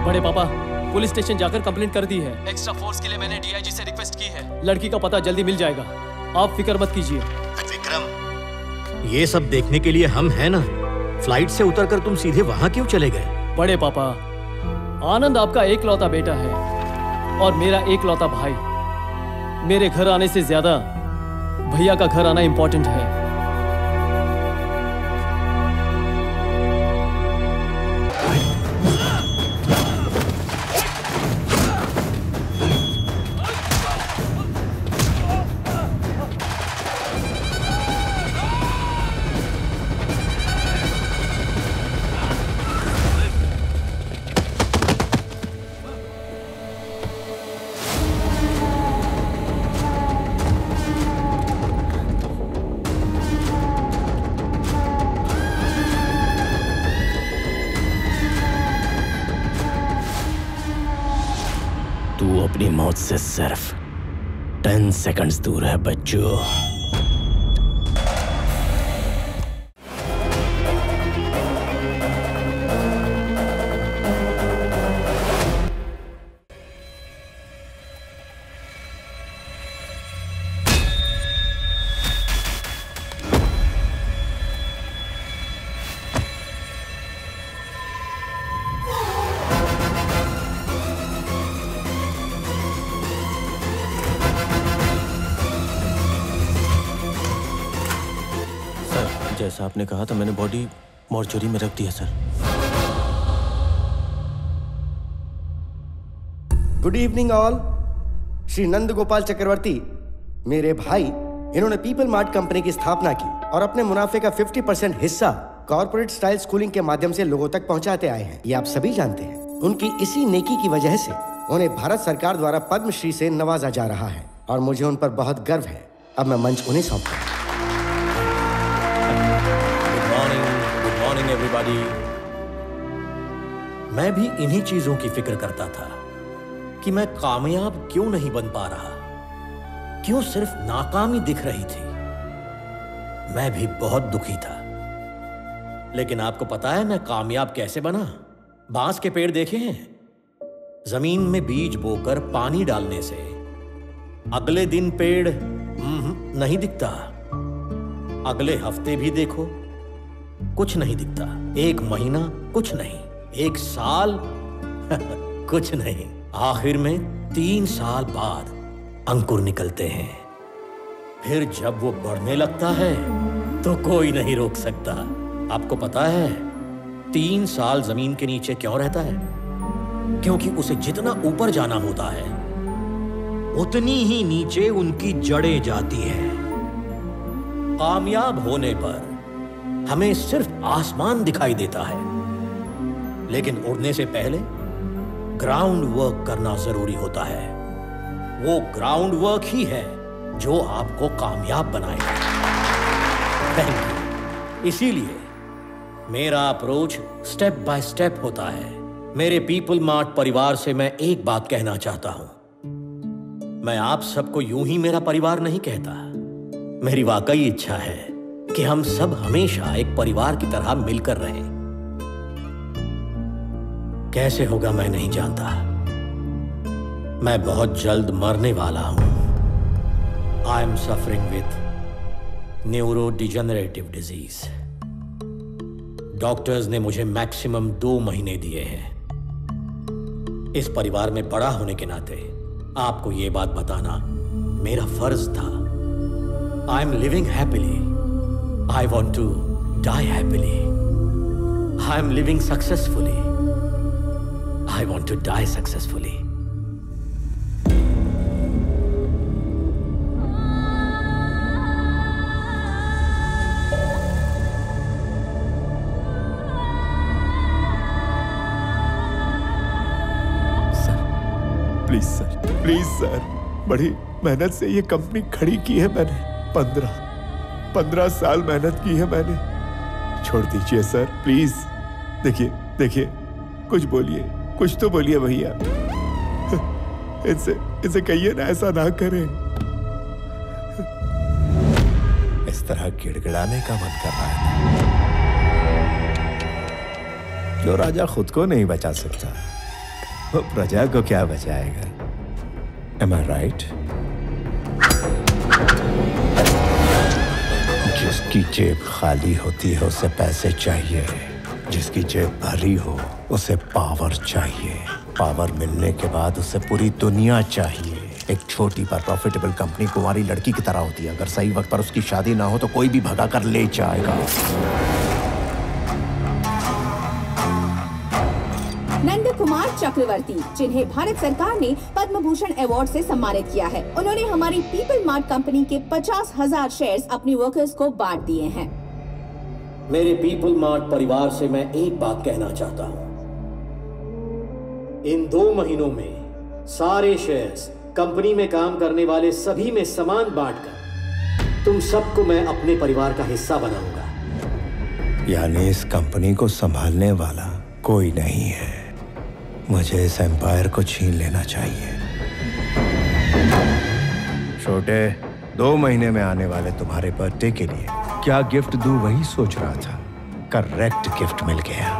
बड़े पापा, police station जाकर कंप्लेंट कर दी है। एक्स्ट्रा फोर्स के लिए मैंने डीआईजी से रिक्वेस्ट की है। लड़की का पता जल्दी मिल जाएगा, आप फिक्र मत कीजिए। विक्रम, ये सब देखने के लिए हम हैं ना। फ्लाइट से उतरकर तुम सीधे वहां क्यों चले गए? बड़े पापा, आनंद आपका एकलौता बेटा है और मेरा एकलौता भाई। मेरे घर आने से ज्यादा भैया का घर आना इंपॉर्टेंट है। अपनी मौत से सिर्फ 10 सेकंड्स दूर है बच्चों। जैसा आपने कहा था, मैंने बॉडी मॉर्चरी में रख दिया sir. Good evening all. Shri Nand Gopal Chakravarti मेरे भाई, इन्होंने पीपल मार्ट कंपनी की स्थापना की और अपने मुनाफे का 50% हिस्सा कॉर्पोरेट स्टाइल स्कूलिंग के माध्यम से लोगों तक पहुंचाते आए हैं। ये आप सभी जानते हैं। उनकी इसी नेकी की वजह से उन्हें भारत सरकार द्वारा पद्मश्री से नवाजा जा रहा है और मुझे उन पर बहुत गर्व है। अब मैं मंच उन्हें सौंपता हूं। एवरीबॉडी, मैं भी इन्हीं चीजों की फिक्र करता था कि मैं कामयाब क्यों नहीं बन पा रहा, क्यों सिर्फ नाकामी दिख रही थी। मैं भी बहुत दुखी था। लेकिन आपको पता है मैं कामयाब कैसे बना? बांस के पेड़ देखे हैं? जमीन में बीज बोकर पानी डालने से अगले दिन पेड़ नहीं दिखता। अगले हफ्ते भी देखो, कुछ नहीं दिखता। एक महीना कुछ नहीं, एक साल कुछ नहीं। आखिर में 3 साल बाद अंकुर निकलते हैं। फिर जब वो बढ़ने लगता है तो कोई नहीं रोक सकता। आपको पता है 3 साल जमीन के नीचे क्यों रहता है? क्योंकि उसे जितना ऊपर जाना होता है उतनी ही नीचे उनकी जड़ें जाती हैं। कामयाब होने पर हमें सिर्फ आसमान दिखाई देता है, लेकिन उड़ने से पहले ग्राउंड वर्क करना जरूरी होता है। वो ग्राउंड वर्क ही है जो आपको कामयाब बनाएगा। Thank you. इसीलिए मेरा अप्रोच स्टेप बाय स्टेप होता है। मेरे पीपल मार्ट परिवार से मैं एक बात कहना चाहता हूं। मैं आप सबको यूं ही मेरा परिवार नहीं कहता। मेरी वाकई इच्छा है कि हम सब हमेशा एक परिवार की तरह मिलकर रहें। कैसे होगा मैं नहीं जानता। मैं बहुत जल्द मरने वाला हूं। I am suffering with neuro degenerative disease. Doctors ने मुझे मैक्सिमम 2 महीने दिए हैं। इस परिवार में बड़ा होने के नाते आपको यह बात बताना मेरा फर्ज था। आई am living happily. I want to die happily. I am living successfully. I want to die successfully. Please sir, बड़ी मेहनत से ये कंपनी खड़ी की है मैंने। 15 साल मेहनत की है मैंने। छोड़ दीजिए सर, प्लीज। देखिए, कुछ बोलिए, कुछ तो बोलिए भैया। इनसे कहिए ना, ऐसा ना करें। इस तरह गिड़गिड़ाने का मन कर रहा है। जो राजा खुद को नहीं बचा सकता, वो प्रजा को क्या बचाएगा? Am I right? जिसकी जेब खाली होती है उसे पैसे चाहिए, जिसकी जेब भरी हो उसे पावर चाहिए, पावर मिलने के बाद उसे पूरी दुनिया चाहिए। एक छोटी पर प्रॉफिटेबल कंपनी कुंवारी लड़की की तरह होती है, अगर सही वक्त पर उसकी शादी ना हो तो कोई भी भगा कर ले जाएगा। नंद कुमार चक्रवर्ती, जिन्हें भारत सरकार ने पद्म भूषण अवार्ड से सम्मानित किया है, उन्होंने हमारी पीपल मार्ट कंपनी के 50,000 शेयर्स अपनी वर्कर्स को बांट दिए हैं। मेरे पीपल मार्ट परिवार से मैं एक बात कहना चाहता हूं। इन 2 महीनों में सारे शेयर्स कंपनी में काम करने वाले सभी में समान बांटकर तुम सबको मैं अपने परिवार का हिस्सा बनाऊंगा। यानी इस कंपनी को संभालने वाला कोई नहीं है। मुझे इस एम्पायर को छीन लेना चाहिए। छोटे, 2 महीने में आने वाले तुम्हारे बर्थडे के लिए क्या गिफ्ट दूं वही सोच रहा था। करेक्ट गिफ्ट मिल गया।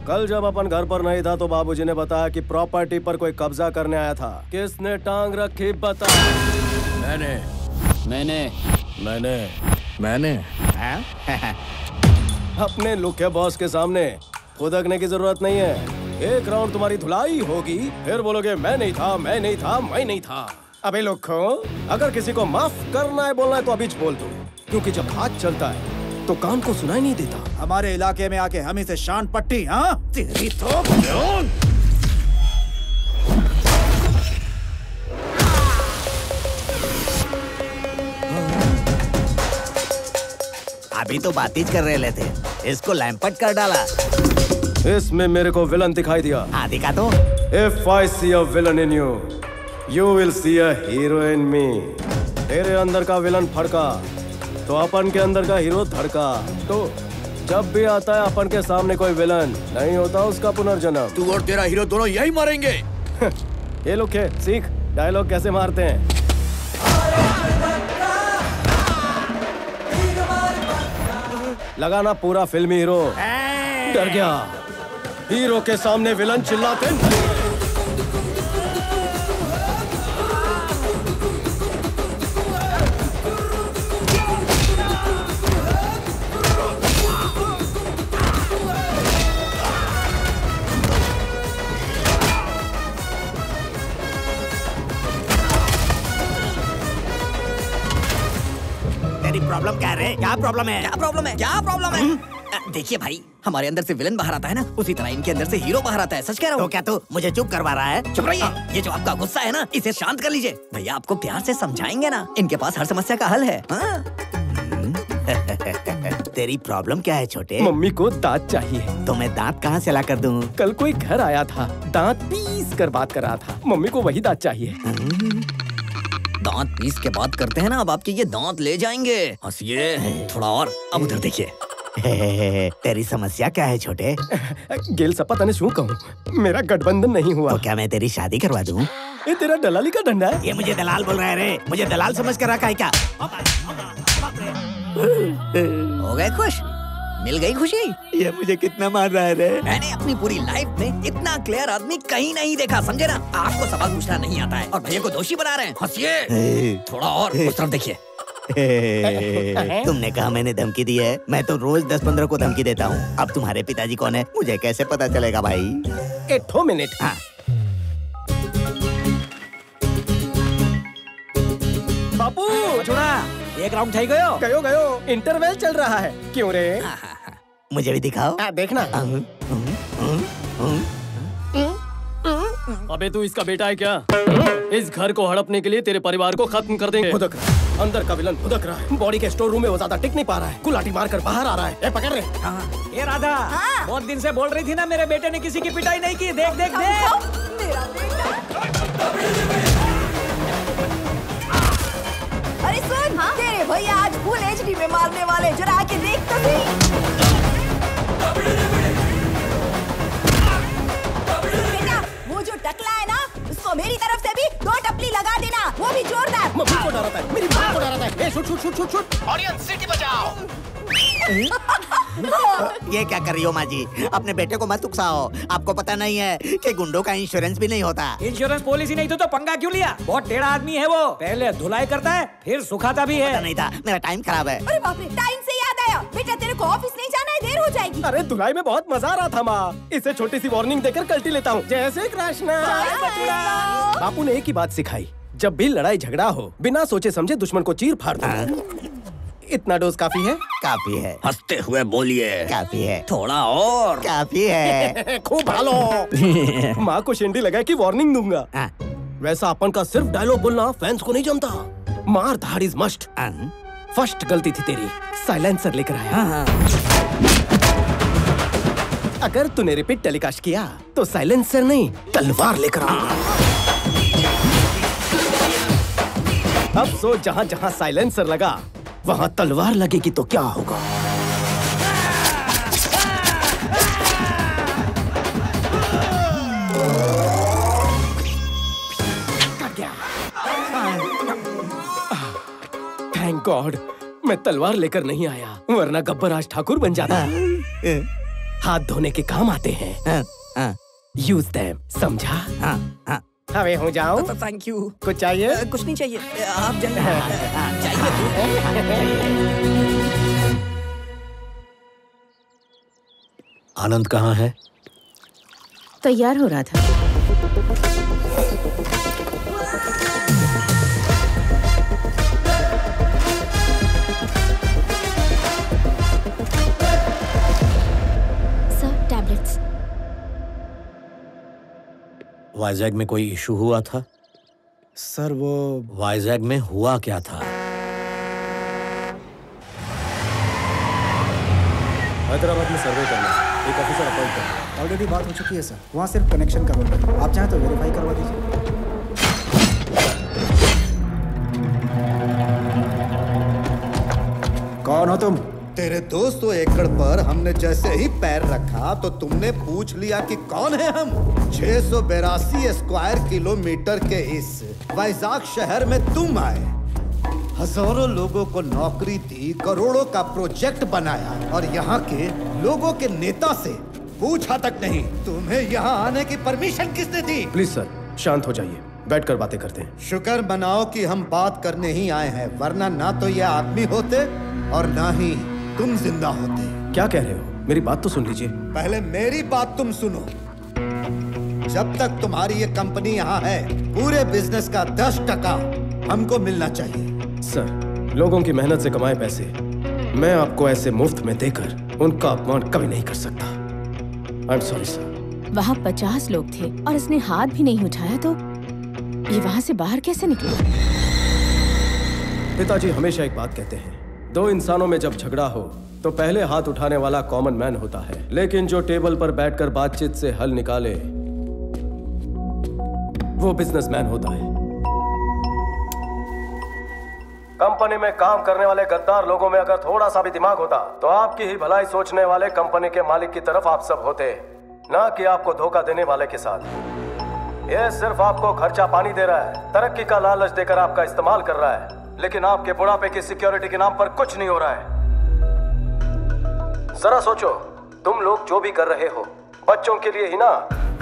कल जब अपन घर पर नहीं था तो बाबूजी ने बताया कि प्रॉपर्टी पर कोई कब्जा करने आया था। किसने टांग रखी बता। मैंने अपने लुके बॉस के सामने खुदकने की जरूरत नहीं है। एक राउंड तुम्हारी धुलाई होगी, फिर बोलोगे मैं नहीं था। अबे लुक्को, अगर किसी को माफ करना है बोलना है तो अभी बोल दो, क्योंकि जब हाथ चलता है तो कान को सुनाई नहीं देता। हमारे इलाके में आके हम इसे शान पट्टी, हाँ? तेरी तो अभी तो बातीज कर रहे थे, इसको लैंपट कर डाला। इसमें मेरे को विलन दिखाई दिया। हाँ दिखा तो। If I see a villain in you, you will see a hero in me. तेरे अंदर का विलन फड़का तो अपन के अंदर का हीरो धड़का। तो जब भी आता है अपन के सामने कोई विलन, नहीं होता उसका पुनर्जन्म। तू और तेरा हीरो दोनों यही मारेंगे। ये लोग है, सीख डायलॉग कैसे मारते हैं। लगाना पूरा फिल्मी हीरो। डर गया, हीरो के सामने विलन चिल्लाते नहीं। प्रॉब्लम क्या है? क्या प्रॉब्लम है? देखिए भाई, हमारे अंदर से विलन बाहर आता है ना, उसी तरह इनके अंदर से हीरो बाहर आता है। सच कह रहा हूँ। तो क्या तू मुझे चुप करवा रहा है? चुप रहिए। ये जो आपका गुस्सा है ना, इसे शांत कर लीजिए। भैया आपको प्यार से समझाएंगे ना, इनके पास हर समस्या का हल है। तेरी प्रॉब्लम क्या है छोटे? मम्मी को दांत चाहिए। तो मैं दांत कहाँ से ला कर दूँ? कल कोई घर आया था, दांत पीस कर बात कर रहा था। मम्मी को वही दांत चाहिए। दांत पीस के बात करते हैं ना, अब आपके ये दांत ले जाएंगे। हंसिए थोड़ा और। अब उधर देखिए। तेरी समस्या क्या है छोटे? गेल सपा तने शू कहूँ, मेरा गठबंधन नहीं हुआ। तो क्या मैं तेरी शादी करवा दूँ? ये तेरा दलाली का डंडा है। ये मुझे दलाल बोल रहा है रे, मुझे दलाल समझ कर रखा है क्या? हो गए खुश? मिल गई खुशी? ये मुझे कितना मार रहा है रे? मैंने अपनी पूरी लाइफ में इतना क्लियर आदमी कहीं नहीं देखा, समझे ना? आपको सवाल पूछना नहीं आता है और भैया को दोषी बना रहे हैं। हंसिए थोड़ा और, उस तरफ देखिए। तुमने कहा मैंने धमकी दी है? मैं तो रोज 10-15 को धमकी देता हूँ। अब तुम्हारे पिताजी कौन है मुझे कैसे पता चलेगा भाई? 1 मिनट। हाँ। बापू छोड़ा एक राउंड થઈ ગયો गयो इंटरवल चल रहा है। क्यों रे? मुझे भी दिखाओ। देखना। अबे तू इसका बेटा है क्या? इस घर को हड़पने के लिए तेरे परिवार को खत्म कर देंगे। भुदक रहा है। अंदर का विलन भुदक रहा है। बॉडी के स्टोर रूम में वो ज्यादा टिक नहीं पा रहा है। कुलाटी मारकर बाहर आ रहा है। पकड़ रहे। ये राधा, बहुत दिन से बोल रही थी ना मेरे बेटे ने किसी की पिटाई नहीं की। देख देख देख। अरे सुन, तेरे भैया आज फुल एचडी में मारने वाले, जरा आके देख तो सही। बेटा, वो जो टकला है ना, उसको मेरी तरफ से भी 2 टपली लगा देना, वो भी जोरदार। मम्मी को डराता है, मेरी माँ को डराता है। Shoot shoot shoot shoot shoot. Audience सीटी बजाओ। ये क्या कर रही हो माँ जी? अपने बेटे को मत उकसाओ। आपको पता नहीं है कि गुंडों का इंश्योरेंस भी नहीं होता। इंश्योरेंस पॉलिसी नहीं तो पंगा क्यों लिया? बहुत टेढ़ा आदमी है वो। पहले धुलाई करता है, फिर सुखाता भी है। पता नहीं था, मेरा टाइम खराब है। अरे बाप रे, टाइम से याद आया। बेटा तेरे को ऑफिस नहीं जाना है, देर हो जाएगी। अरे धुलाई में बहुत मजा आ रहा था माँ। इसे छोटी सी वार्निंग देकर कल्टी लेता हूँ। जय श्री कृष्ण। बापू ने एक ही बात सिखाई, जब भी लड़ाई झगड़ा हो बिना सोचे समझे दुश्मन को चीर फाड़ दो। इतना डोज काफी है? काफी है। हंसते हुए बोलिए। काफी है। थोड़ा और। काफी है। खूब भालो। माँ को शिंडी लगा कि वार्निंग दूंगा। वैसा अपन का सिर्फ डायलॉग बोलना फैंस को नहीं जमता। मार धाड़ इज मस्ट। फर्स्ट गलती थी तेरी, साइलेंसर लेकर आया। अगर तूने रिपीट टेलीकास्ट किया तो साइलेंसर नहीं तलवार लेकर आऊंगा। अब सोच, जहाँ जहाँ साइलेंसर लगा वहाँ तलवार लगेगी तो क्या होगा? थैंक गॉड मैं तलवार लेकर नहीं आया, वरना गब्बर आज ठाकुर बन जाता। हाथ धोने के काम आते हैं। यूज देम, समझा? हवे हो जाओ। Thank you. कुछ चाहिए? कुछ नहीं चाहिए, आप जाइए। आनंद कहाँ है? तैयार हो रहा था। Sir, tablets. वाइजैग में कोई इशू हुआ था? सर वो वाइजैग में हुआ क्या था? हैदराबाद में सर्वे करना, एक ऑफिसर अपॉइंट करना। ऑलरेडी बात हो चुकी है सर, वहाँ सिर्फ कनेक्शन का रोल है। आप चाहें तो वेरीफाई करवा दीजिए। कौन हो तुम? तेरे 200 एकड़ पर हमने जैसे ही पैर रखा तो तुमने पूछ लिया कि कौन है हम। 682 स्क्वायर किलोमीटर के इस वाइजाग शहर में तुम आए, हजारों लोगों को नौकरी दी, करोड़ों का प्रोजेक्ट बनाया और यहाँ के लोगों के नेता से पूछा तक नहीं तुम्हें यहाँ आने की परमिशन किसने दी? प्लीज सर शांत हो जाइए, बैठकर बातें करते हैं। शुक्र मनाओ कि हम बात करने ही आए हैं, वरना ना तो ये आदमी होते और ना ही तुम जिंदा होते। क्या कह रहे हो? मेरी बात तो सुन लीजिए। पहले मेरी बात तुम सुनो। जब तक तुम्हारी ये कंपनी यहाँ है, पूरे बिजनेस का 10% हमको मिलना चाहिए। सर, लोगों की मेहनत से कमाए पैसे मैं आपको ऐसे मुफ्त में देकर उनका अपमान कभी नहीं कर सकता। I am sorry sir. वहाँ 50 लोग थे और इसने हाथ भी नहीं उठाया तो ये वहाँ से बाहर कैसे निकला? पिताजी हमेशा एक बात कहते हैं, 2 इंसानों में जब झगड़ा हो तो पहले हाथ उठाने वाला कॉमन मैन होता है, लेकिन जो टेबल पर बैठकर बातचीत से हल निकाले वो बिजनेसमैन होता है। कंपनी में काम करने वाले गद्दार लोगों में अगर थोड़ा सा भी दिमाग होता तो आपकी ही भलाई सोचने वाले कंपनी के मालिक की तरफ आप सब होते, ना कि आपको धोखा देने वाले के साथ। ये सिर्फ आपको खर्चा पानी दे रहा है, तरक्की का लालच देकर आपका इस्तेमाल कर रहा है, लेकिन आपके बुढ़ापे की सिक्योरिटी के नाम पर कुछ नहीं हो रहा है। जरा सोचो, तुम लोग जो भी कर रहे हो बच्चों के लिए ही ना।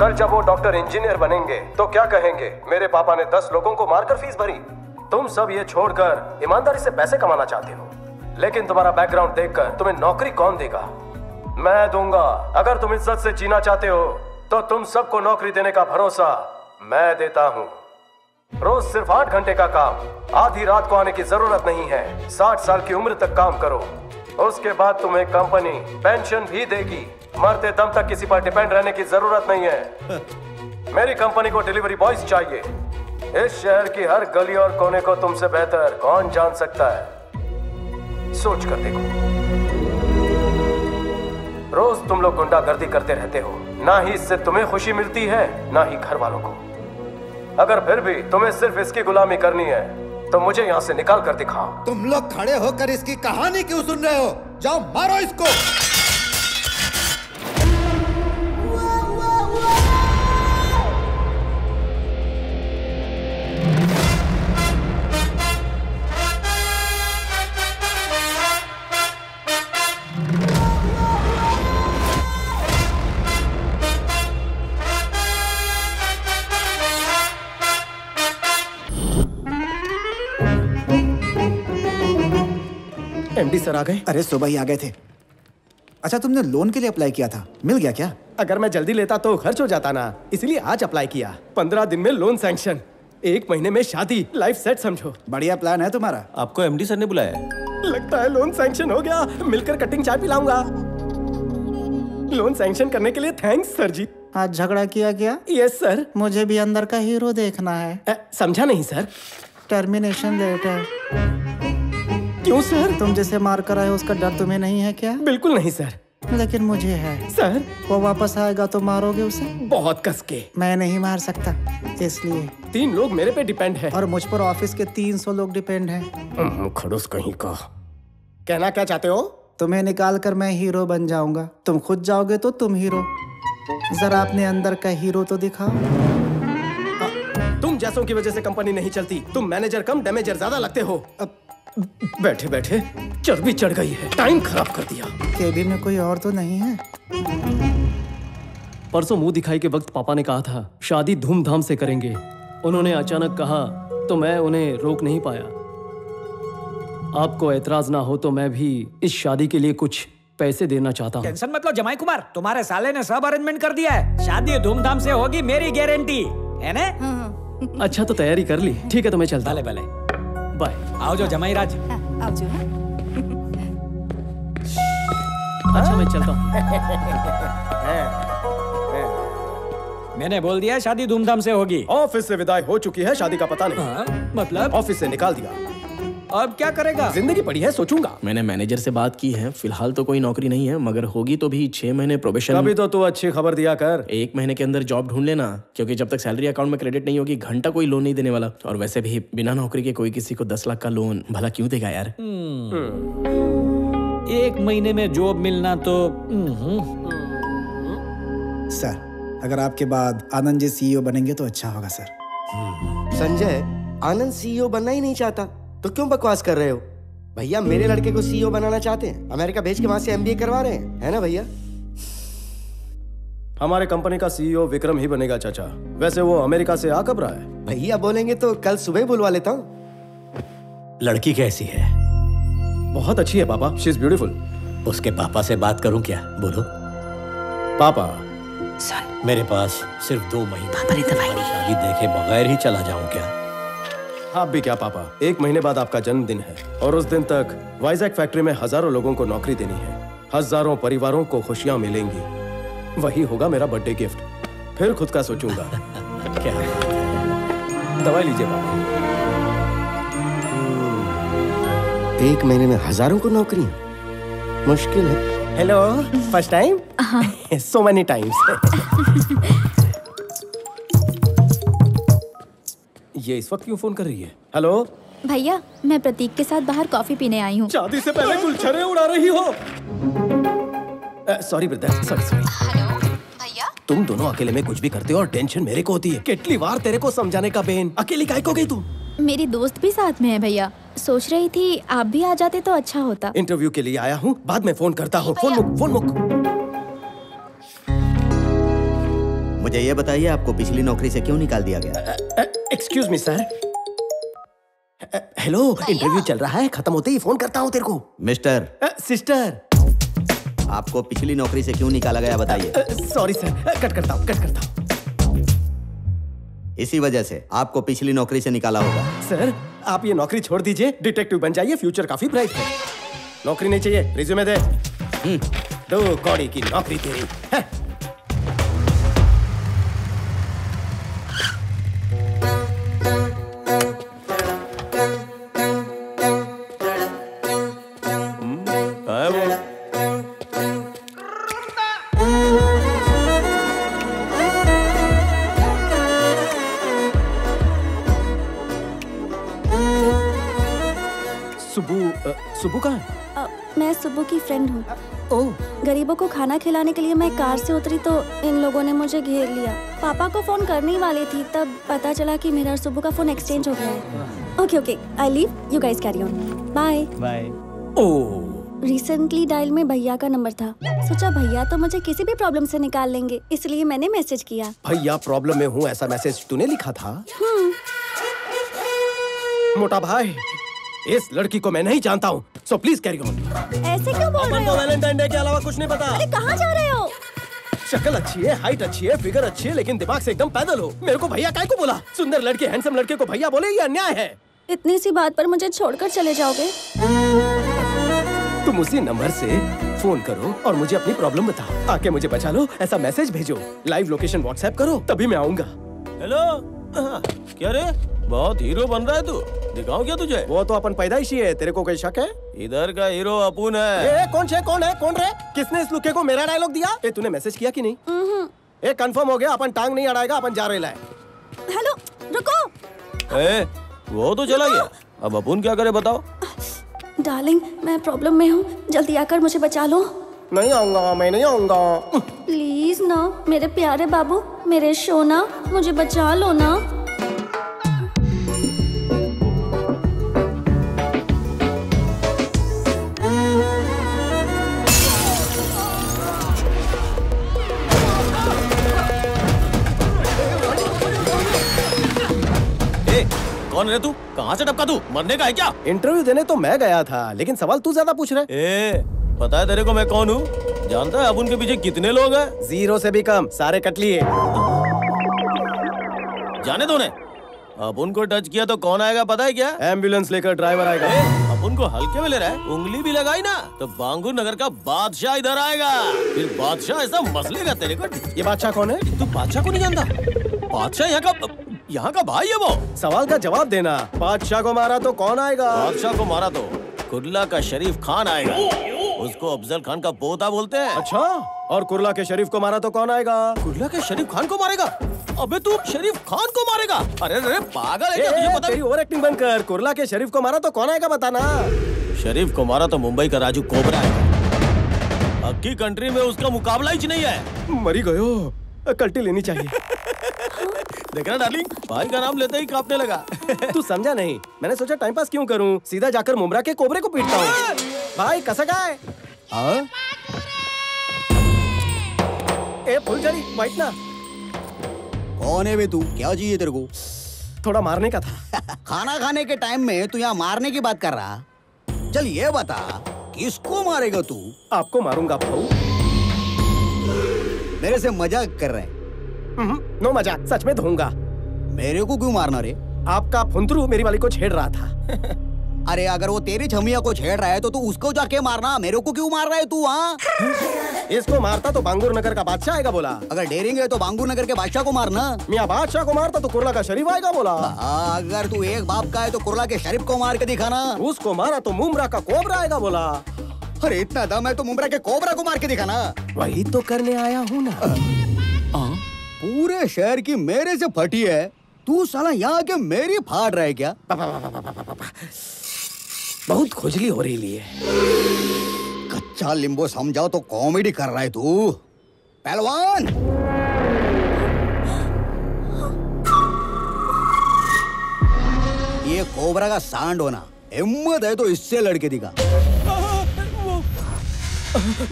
कल जब वो डॉक्टर इंजीनियर बनेंगे तो क्या कहेंगे, मेरे पापा ने 10 लोगों को मारकर फीस भरी। तुम सब ये छोड़कर ईमानदारी से पैसे कमाना चाहते हो, लेकिन तुम्हारा बैकग्राउंड देखकर तुम्हें नौकरी कौन देगा? मैं दूंगा। अगर तुम इज्जत से जीना चाहते हो तो तुम सबको नौकरी देने का भरोसा मैं देता हूं। रोज सिर्फ 8 घंटे का काम, आधी रात को आने की जरूरत नहीं है। 60 साल की उम्र तक काम करो, उसके बाद तुम्हें कंपनी पेंशन भी देगी। मरते दम तक किसी पर डिपेंड रहने की जरूरत नहीं है। मेरी कंपनी को डिलीवरी बॉयज चाहिए। इस शहर की हर गली और कोने को तुमसे बेहतर कौन जान सकता है? सोच कर देखो। रोज तुम लोग गुंडागर्दी करते रहते हो, ना ही इससे तुम्हें खुशी मिलती है ना ही घर वालों को। अगर फिर भी तुम्हें सिर्फ इसकी गुलामी करनी है तो मुझे यहाँ से निकाल कर दिखाओ। तुम लोग खड़े होकर इसकी कहानी क्यों सुन रहे हो? जाओ मारो इसको। एमडी सर आ गए? अरे सुबह ही आ गए थे। अच्छा, तुमने लोन के लिए अप्लाई किया था, मिल गया क्या? अगर मैं जल्दी लेता तो खर्च हो जाता ना, इसलिए आज अप्लाई किया। 15 दिन में लोन सैंक्शन, 1 महीने में शादी, लाइफ सेट समझो। बढ़िया प्लान है तुम्हारा। आपको एमडी सर ने बुलाया है? लगता है लोन सैंक्शन हो गया। मिलकर कटिंग चाय पिलाऊंगा। लोन सैंक्शन करने के लिए थैंक्स सर जी। आज झगड़ा किया क्या? Yes sir. मुझे भी अंदर का हीरो देखना है। समझा नहीं सर। Termination letter. क्यों सर? तुम जिसे मार कर आए उसका डर तुम्हें नहीं है क्या? बिल्कुल नहीं सर। लेकिन मुझे है सर। वो वापस आएगा तो मारोगे उसे? बहुत कस के। मैं नहीं मार सकता, इसलिए 3 लोग मेरे पे डिपेंड है। और मुझ पर ऑफिस के 300 लोग डिपेंड हैं। खड़ूस कहीं का। कहना क्या चाहते हो? तुम्हें निकाल कर मैं हीरो बन जाऊंगा, तुम खुद जाओगे तो तुम हीरो। जरा अपने अंदर का हीरो तो दिखाओ। तुम जैसों की वजह से कंपनी नहीं चलती। तुम मैनेजर कम डैमेजर ज्यादा लगते हो। बैठे बैठे चर्बी चढ़ गई है, टाइम खराब कर दिया। केबिन में कोई और तो नहीं है? परसों मुंह दिखाई के वक्त पापा ने कहा था शादी धूमधाम से करेंगे। उन्होंने अचानक कहा तो मैं उन्हें रोक नहीं पाया। आपको एतराज ना हो तो मैं भी इस शादी के लिए कुछ पैसे देना चाहता हूँ। टेंशन मत लो जमाई कुमार, तुम्हारे साले ने सब अरेंजमेंट कर दिया है। शादी धूमधाम से होगी, मेरी गारंटी है ना? अच्छा तो तैयारी कर ली। ठीक है तो मैं चलता हूँ। भले बाय। आओ जो जमाई राज। आओ जो। अच्छा मैं चलता हूँ। मैंने बोल दिया शादी धूमधाम से होगी। ऑफिस से विदाई हो चुकी है, शादी का पता नहीं। मतलब? ऑफिस से निकाल दिया। अब क्या करेगा? जिंदगी पड़ी है, सोचूंगा। मैंने मैनेजर से बात की है, फिलहाल तो कोई नौकरी नहीं है, मगर होगी तो भी 6 महीने प्रोबेशन। अभी तो तू अच्छी खबर दिया कर। 1 महीने के अंदर जॉब ढूंढ लेना, क्योंकि जब तक सैलरी अकाउंट में क्रेडिट नहीं होगी घंटा कोई लोन नहीं देने वाला। और वैसे भी बिना नौकरी के कोई किसी को 10 लाख का लोन भला क्यों देगा यार? 1 महीने में जॉब मिलना तो सर, अगर आपके बाद आनंद जी सीईओ बनेंगे तो अच्छा होगा सर। संजय, आनंद सीईओ बनना ही नहीं चाहता तो क्यों बकवास कर रहे हो? भैया मेरे लड़के को सीईओ बनाना चाहते हैं, अमेरिका भेज के वहां से एमबीए करवा रहे हैं, है ना भैया? हमारे कंपनी का सीईओ विक्रम ही बनेगा चाचा। वैसे वो अमेरिका से आ कब रहा है? भैया बोलेंगे तो कल सुबह बुलवा लेता हूँ। लड़की कैसी है? बहुत अच्छी है पापा, शी इज ब्यूटीफुल। उसके पापा से बात करूं क्या? बोलो। पापा मेरे पास सिर्फ 2 महीने। पापा ने दवाई दी। शादी देखे बगैर ही चला जाऊं क्या? आप भी क्या पापा, 1 महीने बाद आपका जन्मदिन है और उस दिन तक वाइजैक फैक्ट्री में हजारों लोगों को नौकरी देनी है, हजारों परिवारों को खुशियां मिलेंगी। वही होगा मेरा बर्थडे गिफ्ट। फिर खुद का सोचूंगा। क्या दवाई लीजिए पापा। 1 महीने में हजारों को नौकरी, मुश्किल है। Hello, first time? So many times. ये इस वक्त क्यों फोन कर रही है? हेलो भैया, मैं प्रतीक के साथ बाहर कॉफी पीने आई हूँ। शादी से पहले गुलछरे उड़ा रही हो? Sorry brother, sorry. हेलो भैया, तुम दोनों अकेले में कुछ भी करते हो और टेंशन मेरे को होती है। कितनी बार तेरे को समझाने का बेन, अकेली काहे को गई तू? मेरी दोस्त भी साथ में है भैया, सोच रही थी आप भी आ जाते तो अच्छा होता। इंटरव्यू के लिए आया हूँ, बाद में फोन करता हूँ। फोन मुक। मुझे ये बताइए आपको पिछली नौकरी से क्यों निकाल दिया गया? Excuse me sir. Hello, interview चल रहा है, खत्म होते ही फोन करता हूँ तेरे को। मिस्टर सिस्टर, आपको पिछली नौकरी से क्यों निकाला गया बताइए। सॉरी सर, कट करता हूँ। इसी वजह से आपको पिछली नौकरी से निकाला होगा। सर आप ये नौकरी छोड़ दीजिए, डिटेक्टिव बन जाइए, फ्यूचर काफी ब्राइट है। नौकरी नहीं चाहिए, रिज्यूमे दे। 2 कौड़ी की नौकरी तेरी है। सुबु कहाँ है? मैं सुबु की फ्रेंड हूँ। गरीबों को खाना खिलाने के लिए मैं कार से उतरी तो इन लोगों ने मुझे घेर लिया। पापा को फोन करने वाली थी, तब पता चला कि मेरा और सुबु का फोन एक्सचेंज हो गया है। Okay okay, I leave, you guys carry on, bye bye. Recently dial में भैया का नंबर था, सोचा भैया तो मुझे किसी भी प्रॉब्लम से निकाल लेंगे, इसलिए मैंने मैसेज किया। भैया प्रॉब्लम में हूँ ऐसा मैसेज तूने लिखा था? मोटा भाई, इस लड़की को मैं नहीं जानता हूँ, सो प्लीज कैरी ऑन। ऐसे क्यों बोल रहे हो? वैलेंटाइन डे के अलावा कुछ नहीं पता। अरे कहाँ जा रहे हो? शक्ल अच्छी है, हाइट अच्छी है, फिगर अच्छी है, लेकिन दिमाग से एकदम पैदल हो। मेरे को भैया काहे को बोला? सुंदर लड़के, हैंडसम लड़के को भैया बोले, ये अन्याय है। इतनी सी बात पर मुझे छोड़कर चले जाओगे? तुम उसी नंबर से फोन करो और मुझे अपनी प्रॉब्लम बताओ, आके मुझे बचा लो, ऐसा मैसेज भेजो, लाइव लोकेशन व्हाट्सएप करो, तभी मैं आऊंगा। हेलो, क्या रे, बहुत हीरो बन रहा है तू, दिखाऊं क्या तुझे? वो तो अपन पैदाइशी है, तेरे को कोई शक है? इधर का हीरो अपुन है। कौन रे? किसने इस लुके को मेरा डायलॉग दिया? तूने मैसेज किया कि नहीं? कंफर्म हो गया, अपन टांग नहीं अड़ाएगा, अपन जा रहे हैं। हेलो, रुको। वो तो चला गया, अब अपुन क्या करे बताओ? डार्लिंग, मैं प्रॉब्लम में हूँ, जल्दी आकर मुझे बचा लो। नहीं आऊंगा, मैं नहीं आऊंगा। प्लीज ना, मेरे प्यारे बाबू, मेरे सोना, मुझे बचा लो ना। कौन है तू? कहाँ से टपका तू? मरने का है क्या? इंटरव्यू देने तो मैं गया था, लेकिन सवाल तू ज्यादा पूछ रहा है। पता है तेरे को मैं कौन हूँ? जानता है अब उनके पीछे कितने लोग हैं? 0 से भी कम, सारे कट लिए। जाने दो ने। अब उनको टच किया तो कौन आएगा पता है क्या? एम्बुलेंस लेकर ड्राइवर आएगा। अब उनको हल्के में ले रहा है, उंगली भी लगाई ना तो बांगुर नगर का बादशाह इधर आएगा, फिर बादशाह ऐसा मसलेगा तेरे को। ये बादशाह कौन है? तू बादशाह को नहीं जानता? बादशाह यहाँ का भाई है वो। सवाल का जवाब देना। बादशाह को मारा तो कौन आएगा? बादशाह को मारा तो कुर्ला का शरीफ खान आएगा, उसको अफजल खान का पोता बोलते हैं। अच्छा, और कुर्ला के शरीफ को मारा तो कौन आएगा? कुर्ला के शरीफ खान को मारेगा? अबे तू शरीफ खान को मारेगा? अरे पागल है क्या? तुझे पता तेरी ओवर एक्टिंग बंद कर। कुर्ला के शरीफ को मारा तो कौन आएगा बताना। शरीफ को मारा तो मुंबई का राजू कोबरा है। अक्की कंट्री में उसका मुकाबला ही नहीं है। मरी गयो, कल्टी लेनी चाहिए। देखना डार्लिंग, भाई का नाम लेते ही कांपने लगा। तू समझा नहीं, मैंने सोचा टाइम पास क्यों करूं, सीधा जाकर मुमरा के कोबरे को पीटता हूँ। भाई कैसा गाय? फुलझड़ी वाइट ना। कौन है बे तू? क्या चाहिए तेरे को? थोड़ा मारने का था। खाना खाने के टाइम में तू यहाँ मारने की बात कर रहा? चल ये बता, किसको मारेगा तू? आपको मारूंगा भाऊ। मेरे से मजाक कर रहे हैं? नो मजाक, सच में धोऊंगा। मेरे को क्यों मारना रे? आपका फुंतरू मेरी वाली को छेड़ रहा था। अरे अगर वो तेरी छमिया को छेड़ रहा है तो तू उसको जाके मारना, मेरे को क्यों मार रहा है तू? हाँ, इसको मारता तो बांगुर नगर का बादशाह आएगा बोला। अगर डेरिंग है तो बांगुर नगर के बादशाह को मारना। मियाँ बादशाह को मारता तो कुर्ला का शरीफ आएगा बोला। अगर तू एक बाप का है तो कुर्ला के शरीफ को मार के दिखाना। उसको मारा तो मुमरा का कोबरा आएगा बोला। अरे इतना दम है तो मुमरा के कोबरा को मार के दिखाना। वही तो करने आया हूँ ना। पूरे शहर की मेरे से फटी है, तू साला यहाँ के मेरी फाड़ रहा है क्या? बहुत खुजली हो रही है। कच्चा लिंबू समझाओ तो कॉमेडी कर रहा है तू। पहलवान, ये कोबरा का सांड होना, हिम्मत है तो इससे लड़के दिखा।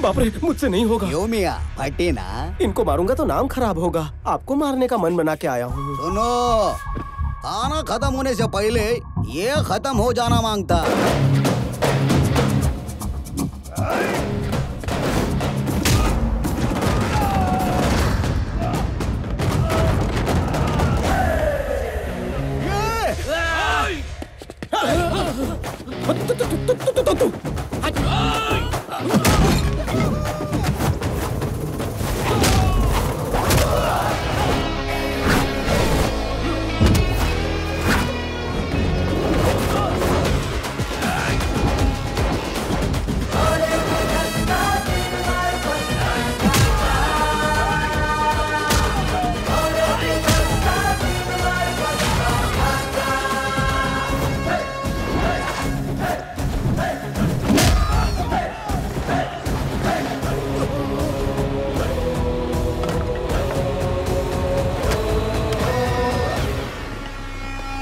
बाप रे, मुझसे नहीं होगा। क्यों मियां, फटे ना। इनको मारूंगा तो नाम खराब होगा, आपको मारने का मन बना के आया हूँ। सुनो, खाना खत्म होने से पहले ये खत्म हो जाना मांगता।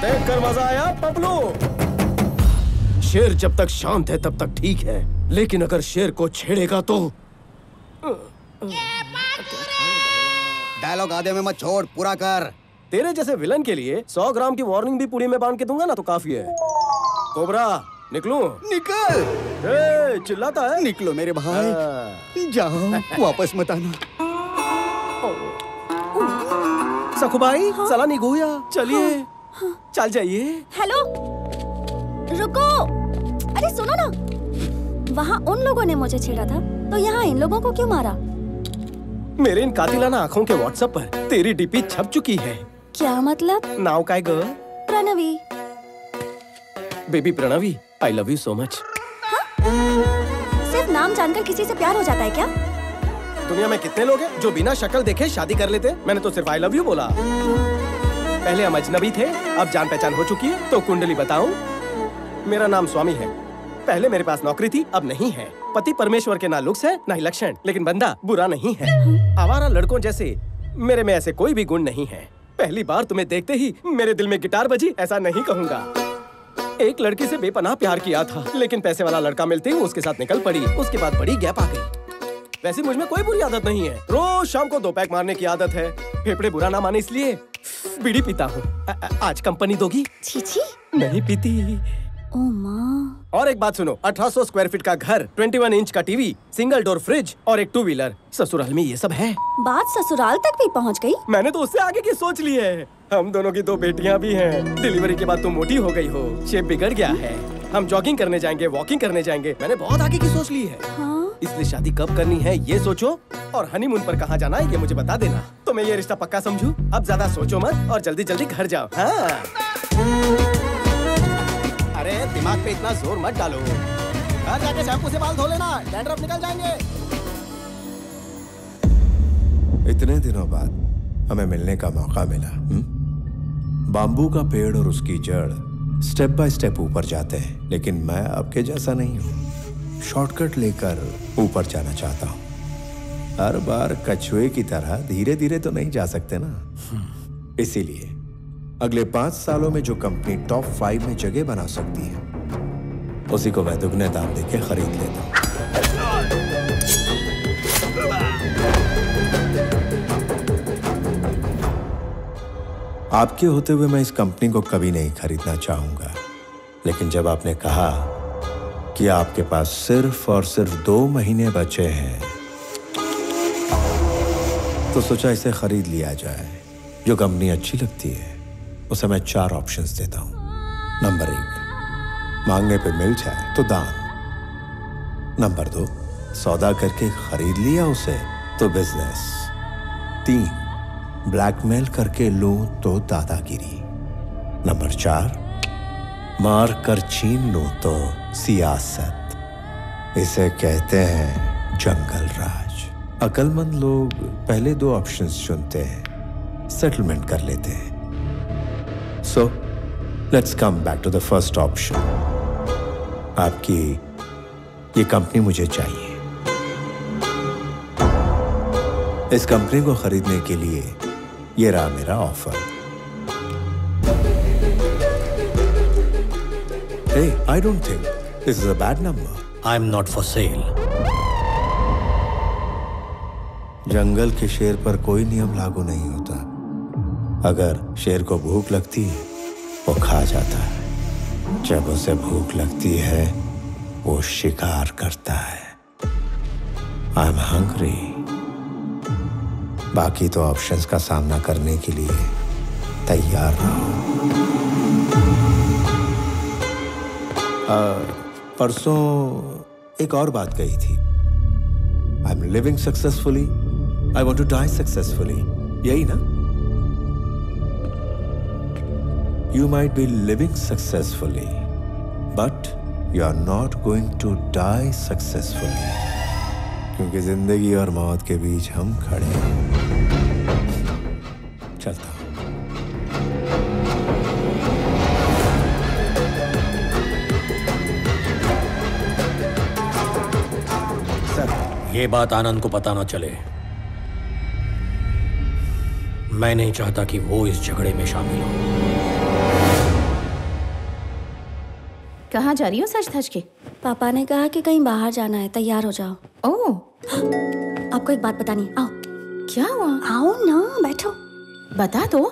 देखकर मजा आया पबलू? शेर जब तक शांत है तब तक ठीक है, लेकिन अगर शेर को छेड़ेगा तो डायलॉग आधे में मत छोड़, पूरा कर। तेरे जैसे विलन के लिए 100 ग्राम की वार्निंग भी पूरी में बांध के दूंगा ना तो काफी है। कोबरा निकलूं? निकल। चिल्लाता है। निकलो मेरे भाई, जाओ, वापस मत आना। सखुबाई चला निगोया, चलिए। चल जाइए। हेलो, रुको। अरे सुनो ना, वहाँ उन लोगों ने मुझे छेड़ा था, तो यहाँ इन लोगों को क्यों मारा? मेरे इन कातिलाना आंखों के व्हाट्सएप पर तेरी डीपी छप चुकी है। क्या मतलब? नाउ काय girl? Pranavi. Baby Pranavi, I love you so much. सिर्फ नाम जानकर किसी से प्यार हो जाता है क्या? दुनिया में कितने लोग हैं जो बिना शक्ल देखे शादी कर लेते? मैंने तो सिर्फ आई लव यू बोला। पहले हम अजनबी थे, अब जान पहचान हो चुकी है। तो कुंडली बताऊं? मेरा नाम स्वामी है। पहले मेरे पास नौकरी थी, अब नहीं है। पति परमेश्वर के ना लुक्स है ना ही लक्षण, लेकिन बंदा बुरा नहीं है। आवारा लड़कों जैसे मेरे में ऐसे कोई भी गुण नहीं है। पहली बार तुम्हें देखते ही मेरे दिल में गिटार बजी, ऐसा नहीं कहूँगा। एक लड़की से बेपनाह प्यार किया था, लेकिन पैसे वाला लड़का मिलते ही उसके साथ निकल पड़ी। उसके बाद बड़ी गैप आ गई। वैसे मुझ में कोई बुरी आदत नहीं है। रोज शाम को 2 पैक मारने की आदत है। फेफड़े बुरा ना माने इसलिए बीड़ी पीता हूँ। आज कंपनी दोगी? छी नहीं पीती। ओ माँ। और एक बात सुनो, 1800 स्क्वायर फीट का घर, 21 इंच का टीवी, सिंगल डोर फ्रिज और एक 2 व्हीलर। ससुराल में ये सब है। बात ससुराल तक भी पहुँच गई? मैंने तो उससे आगे की सोच ली है। हम दोनों की 2 बेटियां भी हैं। डिलीवरी के बाद तुम मोटी हो गई हो, शेप बिगड़ गया है। हम जॉगिंग करने जाएंगे, वॉकिंग करने जाएंगे। मैंने बहुत आगे की सोच ली है। हाँ? इसलिए शादी कब करनी है ये सोचो, और हनीमून पर कहाँ जाना है ये मुझे बता देना। तो मैं ये रिश्ता पक्का समझूं? अब ज्यादा सोचो मत और जल्दी जल्दी घर जाओ। हाँ। अरे दिमाग पे इतना जोर मत डालो। घर जाके शैम्पू से बाल धो लेना, डैंड्रफ निकल जाएंगे। इतने दिनों बाद हमें मिलने का मौका मिला। बाम्बू का पेड़ और उसकी जड़ स्टेप बाय स्टेप ऊपर जाते हैं, लेकिन मैं आपके जैसा नहीं हूँ। शॉर्टकट लेकर ऊपर जाना चाहता हूँ। हर बार कछुए की तरह धीरे धीरे तो नहीं जा सकते ना। इसीलिए अगले 5 सालों में जो कंपनी टॉप 5 में जगह बना सकती है, उसी को मैं दुगने दाम देके खरीद लेता हूँ। आपके होते हुए मैं इस कंपनी को कभी नहीं खरीदना चाहूंगा, लेकिन जब आपने कहा कि आपके पास सिर्फ और सिर्फ 2 महीने बचे हैं, तो सोचा इसे खरीद लिया जाए। जो कंपनी अच्छी लगती है उसे मैं 4 ऑप्शंस देता हूं। नंबर 1, मांगने पे मिल जाए तो दान। नंबर 2, सौदा करके खरीद लिया उसे तो बिजनेस। 3, ब्लैकमेल करके लो तो दादागिरी। नंबर 4, मार कर छीन लो तो सियासत। इसे कहते हैं जंगल राज। अक्लमंद लोग पहले 2 ऑप्शंस चुनते हैं, सेटलमेंट कर लेते हैं। So let's come back to the first option. आपकी ये कंपनी मुझे चाहिए। इस कंपनी को खरीदने के लिए ये रहा मेरा offer. Hey, I don't think this is a bad number. I'm not for sale. जंगल के शेर पर कोई नियम लागू नहीं होता। अगर शेर को भूख लगती है, वो खा जाता है। जब उसे भूख लगती है, वो शिकार करता है। I'm hungry. बाकी तो ऑप्शंस का सामना करने के लिए तैयार रहो। परसों एक और बात कही थी, I am living successfully, I want to die successfully, यही ना? You might be living successfully but you are not going to die successfully, क्योंकि जिंदगी और मौत के बीच हम खड़े हैं। चलता हूं। ये बात आनंद को पता ना चले। मैं नहीं चाहता कि वो इस झगड़े में शामिल हो। कहाँ जा रही हो सच धज के? पापा ने कहा कि कहीं बाहर जाना है, तैयार हो जाओ। ओह, आपको एक बात बतानी, आओ। क्या हुआ? आओ ना, बैठो। बता दो।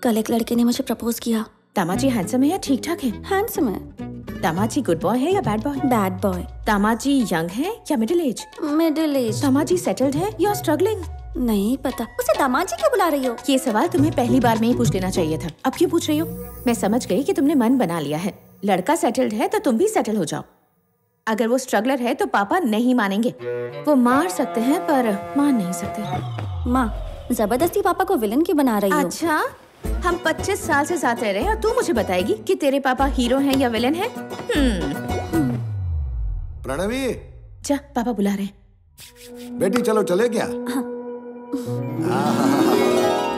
कल एक लड़के ने मुझे प्रपोज किया। दामाजी हैंडसम है या ठीक ठाक है? हैंडसम है। दामाजी गुड बॉय है या bad boy? Bad boy. Damaji young है या middle age? Middle age. Damaji settled है या स्ट्रगलिंग? नहीं पता। उसे दामाजी क्यों बुला रही हो? ये सवाल तुम्हें पहली बार में ही पूछ लेना चाहिए था। अब क्यों पूछ रही हो? मैं समझ गई कि तुमने मन बना लिया है। लड़का सेटल्ड है तो तुम भी सेटल हो जाओ। अगर वो स्ट्रगलर है तो पापा नहीं मानेंगे। वो मार सकते हैं पर मान नहीं सकते। माँ, जबरदस्ती पापा को विलन क्यों बना रही हो? अच्छा, हम 25 साल से साथ रह रहे हैं और तू मुझे बताएगी कि तेरे पापा हीरो हैं या विलन हैं? प्रणवी, जा, पापा बुला रहे हैं। बेटी चलो चले क्या?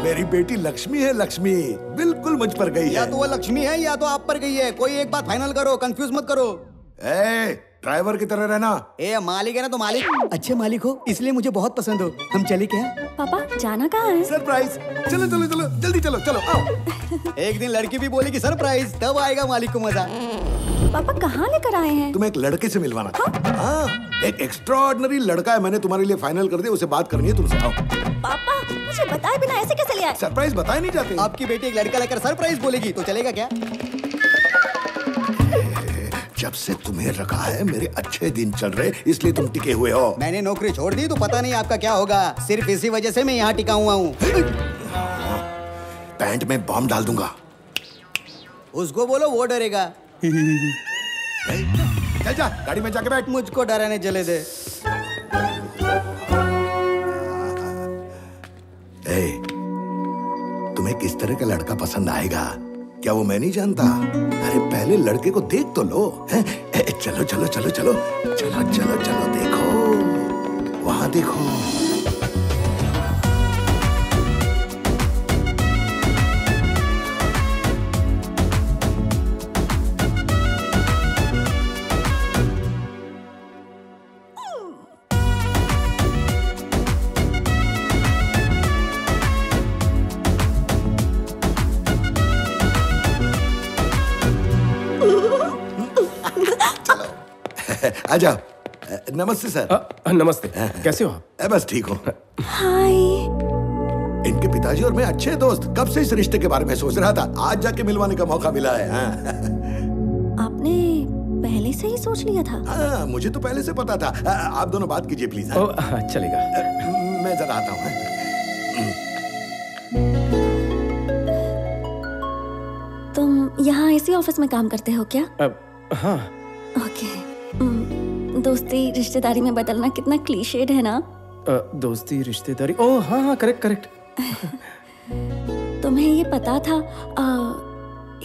मेरी बेटी लक्ष्मी है, लक्ष्मी बिल्कुल मुझ पर गई है। या तो वो लक्ष्मी है या तो आप पर गई है। कोई एक बात फाइनल करो, कंफ्यूज मत करो। ड्राइवर की तरह रहना। मालिक है ना तो मालिक। अच्छे मालिक हो इसलिए मुझे बहुत पसंद हो। हम चले क्या? पापा जाना कहाँ है? सरप्राइज। चलो चलो चलो जल्दी चलो चलो आओ। एक दिन लड़की भी बोलेगी सरप्राइज, तब आएगा मालिक को मजा। पापा कहाँ लेकर आए हैं? तुम्हें एक लड़के से मिलवाना था। हाँ, एक एक्स्ट्राऑर्डिनरी लड़का है, मैंने तुम्हारे लिए फाइनल कर दिया, उसे बात करनी है तुमसे। आओ। पापा मुझे बताए बिना ऐसे कैसे ले आए? सरप्राइज बताए नहीं जाते। आपकी बेटी एक लड़का लेकर सरप्राइज बोलेगी तो चलेगा क्या? जब से तुम्हें रखा है मेरे अच्छे दिन चल रहे, इसलिए तुम टिके हुए हो। मैंने नौकरी छोड़ दी तो पता नहीं आपका क्या होगा। सिर्फ इसी वजह से मैं यहाँ टिका हुआ हूँ। पैंट में बॉम्ब डाल दूंगा। उसको बोलो, वो डरेगा। चल जा, गाड़ी में जाके बैठ। मुझको डराने चले दे। तुम्हें किस तरह का लड़का पसंद आएगा क्या वो मैं नहीं जानता? अरे पहले लड़के को देख तो लो। चलो चलो चलो चलो चलो चलो चलो देखो, वहां देखो। आ जाओ। नमस्ते सर। नमस्ते, कैसे हो आप? बस ठीक हो। हाय। इनके पिताजी और मैं अच्छे दोस्त, कब से इस रिश्ते के बारे में सोच रहा था, आज जाके मिलवाने का मौका मिला है। आपने पहले से ही सोच लिया था? हाँ, मुझे तो पहले से पता था। आप दोनों बात कीजिए प्लीज। चलेगा। मैं जरा आता हूँ। तुम यहाँ इसी ऑफिस में काम करते हो क्या? हाँ। ओके। दोस्ती रिश्तेदारी में बदलना कितना क्लीशेड है ना? दोस्ती रिश्तेदारी, ओह हाँ हाँ, करेक्ट करेक्ट। तुम्हें ये पता था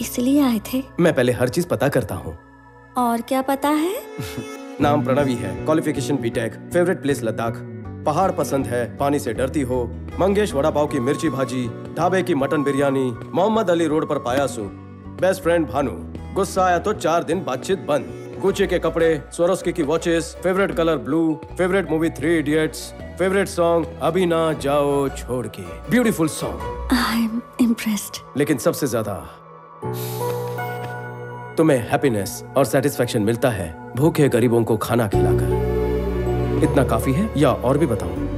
इसलिए आए थे? मैं पहले हर चीज पता करता हूँ। और क्या पता है? नाम प्रणवी है, qualification B Tech, favourite place Ladakh, पहाड़ पसंद है, पानी से डरती हो, मंगेश वड़ा पाव की मिर्ची भाजी, ढाबे की मटन बिरयानी, मोहम्मद अली रोड पर पाया सूप, बेस्ट फ्रेंड भानु, गुस्सा आया तो 4 दिन बातचीत बंद, गुच्ची के कपड़े, स्वरोस्की की watches, favourite colour blue, favourite movie 3 idiots, favourite song अभी ना जाओ छोड़ के, beautiful song. I am impressed. लेकिन सबसे ज्यादा तुम्हें हैप्पीनेस और सेटिस्फैक्शन मिलता है भूखे गरीबों को खाना खिलाकर। इतना काफी है या और भी बताऊं?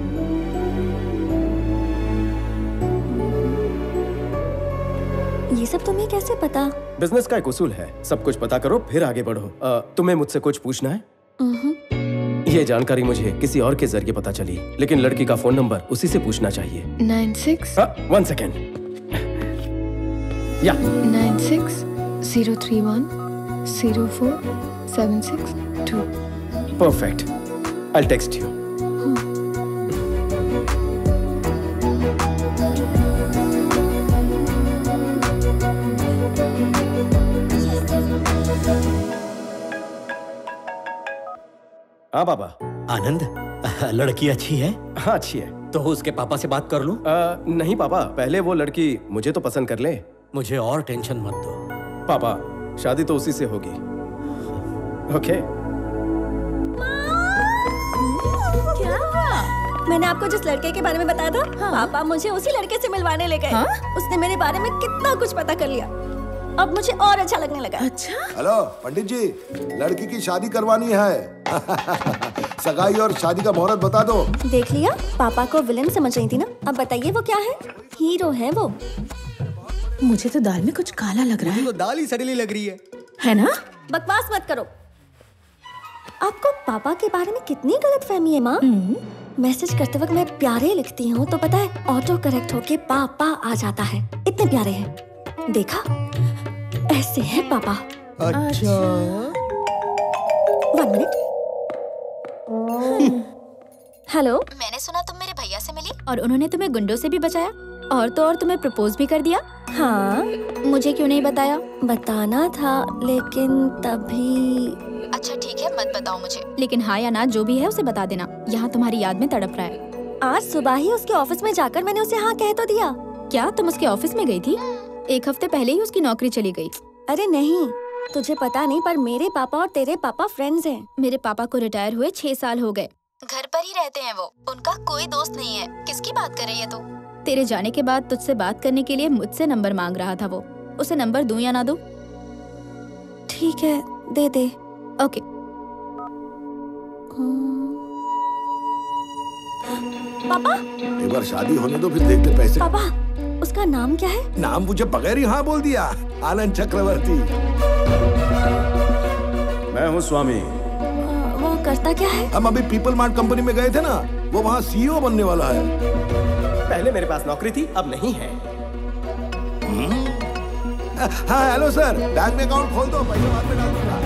ये सब तुम्हें कैसे पता? बिजनेस का एक उसूल है, सब कुछ पता करो फिर आगे बढ़ो। तुम्हें मुझसे कुछ पूछना है? ये जानकारी मुझे किसी और के जरिए पता चली, लेकिन लड़की का फोन नंबर उसी से पूछना चाहिए। 96 1 सेकेंड। या 96 031 04 762. Perfect. I'll text you. हाँ पापा। आनंद, लड़की अच्छी है? हाँ अच्छी है। तो उसके पापा से बात कर लूं? नहीं पापा, पहले वो लड़की मुझे तो पसंद कर ले। मुझे और टेंशन मत दो। पापा, शादी तो उसी से होगी। ओके? क्या? मैंने आपको जिस लड़के के बारे में बताया था, पापा मुझे उसी लड़के से मिलवाने ले गए। उसने मेरे बारे में कितना कुछ पता कर लिया। अब मुझे और अच्छा लगने लगा। अच्छा? हेलो पंडित जी, लड़की की शादी करवानी है। सगाई और शादी का मुहूर्त बता दो। देख लिया, पापा को विलेन समझ रही थी ना। अब बताइए वो क्या है? हीरो है वो। मुझे तो दाल में कुछ काला लग रहा है। तो दाल ही सड़ीली लग रही है ना? बकवास मत करो। आपको पापा के बारे में कितनी गलतफहमी है माँ। मैसेज करते वक्त मैं प्यारे लिखती हूँ तो पता है ऑटो करेक्ट होके पापा आ जाता है। इतने प्यारे हैं। देखा, ऐसे है पापा। अच्छा। 1 मिनट। हेलो। मैंने सुना तुम मेरे भैया से मिली और उन्होंने तुम्हें गुंडों से भी बचाया और तो और तुम्हें प्रपोज भी कर दिया। हाँ, मुझे क्यों नहीं बताया? बताना था लेकिन तभी। अच्छा ठीक है, मत बताओ मुझे, लेकिन हाँ या ना जो भी है उसे बता देना। यहाँ तुम्हारी याद में तड़प रहा है। आज सुबह ही उसके ऑफिस में जाकर मैंने उसे हाँ कह तो दिया। क्या तुम उसके ऑफिस में गई थी? 1 हफ्ते पहले ही उसकी नौकरी चली गई। अरे नहीं, तुझे पता नहीं पर मेरे पापा और तेरे पापा फ्रेंड्स हैं। मेरे पापा को रिटायर हुए 6 साल हो गए। घर पर ही रहते हैं वो, उनका कोई दोस्त नहीं है। किसकी बात कर रही है तू? तेरे जाने के बाद तुझसे बात करने के लिए मुझसे नंबर मांग रहा था वो। उसे नंबर दूं या ना दूं? ठीक है, दे दे। ओके। पापा, एक बार शादी होने दो फिर देखते पैसे। पापा, उसका नाम क्या है? नाम मुझे बगैर ही हाँ बोल दिया। आनंद चक्रवर्ती। मैं हूँ स्वामी। वो करता क्या है? हम अभी पीपल मार्ट कंपनी में गए थे ना, वो वहाँ सीईओ बनने वाला है। पहले मेरे पास नौकरी थी, अब नहीं है। हाँ हेलो सर, बैंक में अकाउंट खोल दो, पैसे बाद में डाल दूंगा।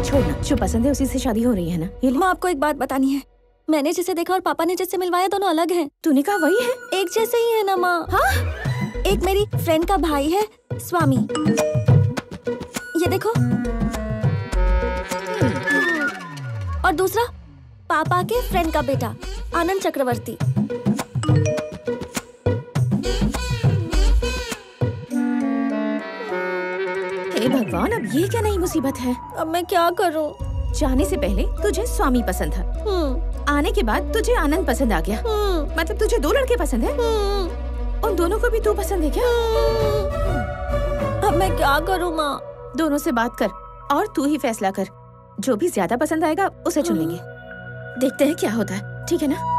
छोड़, जो पसंद है उसी से शादी हो रही है ना। ये माँ, आपको एक बात बतानी है। मैंने जिसे देखा और पापा ने जिससे मिलवाया दोनों अलग हैं। तूने कहा वही है? एक जैसे ही है ना माँ। हाँ? एक मेरी फ्रेंड का भाई है स्वामी, ये देखो। और दूसरा पापा के फ्रेंड का बेटा आनंद चक्रवर्ती। हे भगवान, अब ये क्या नई मुसीबत है? अब मैं क्या करूं? जाने से पहले तुझे स्वामी पसंद था, आने के बाद तुझे आनंद पसंद आ गया। मतलब तुझे 2 लड़के पसंद है? उन दोनों को भी तू पसंद है क्या? अब मैं क्या करूं माँ? दोनों से बात कर और तू ही फैसला कर। जो भी ज्यादा पसंद आएगा उसे चुन लेंगे। देखते हैं क्या होता है, ठीक है ना?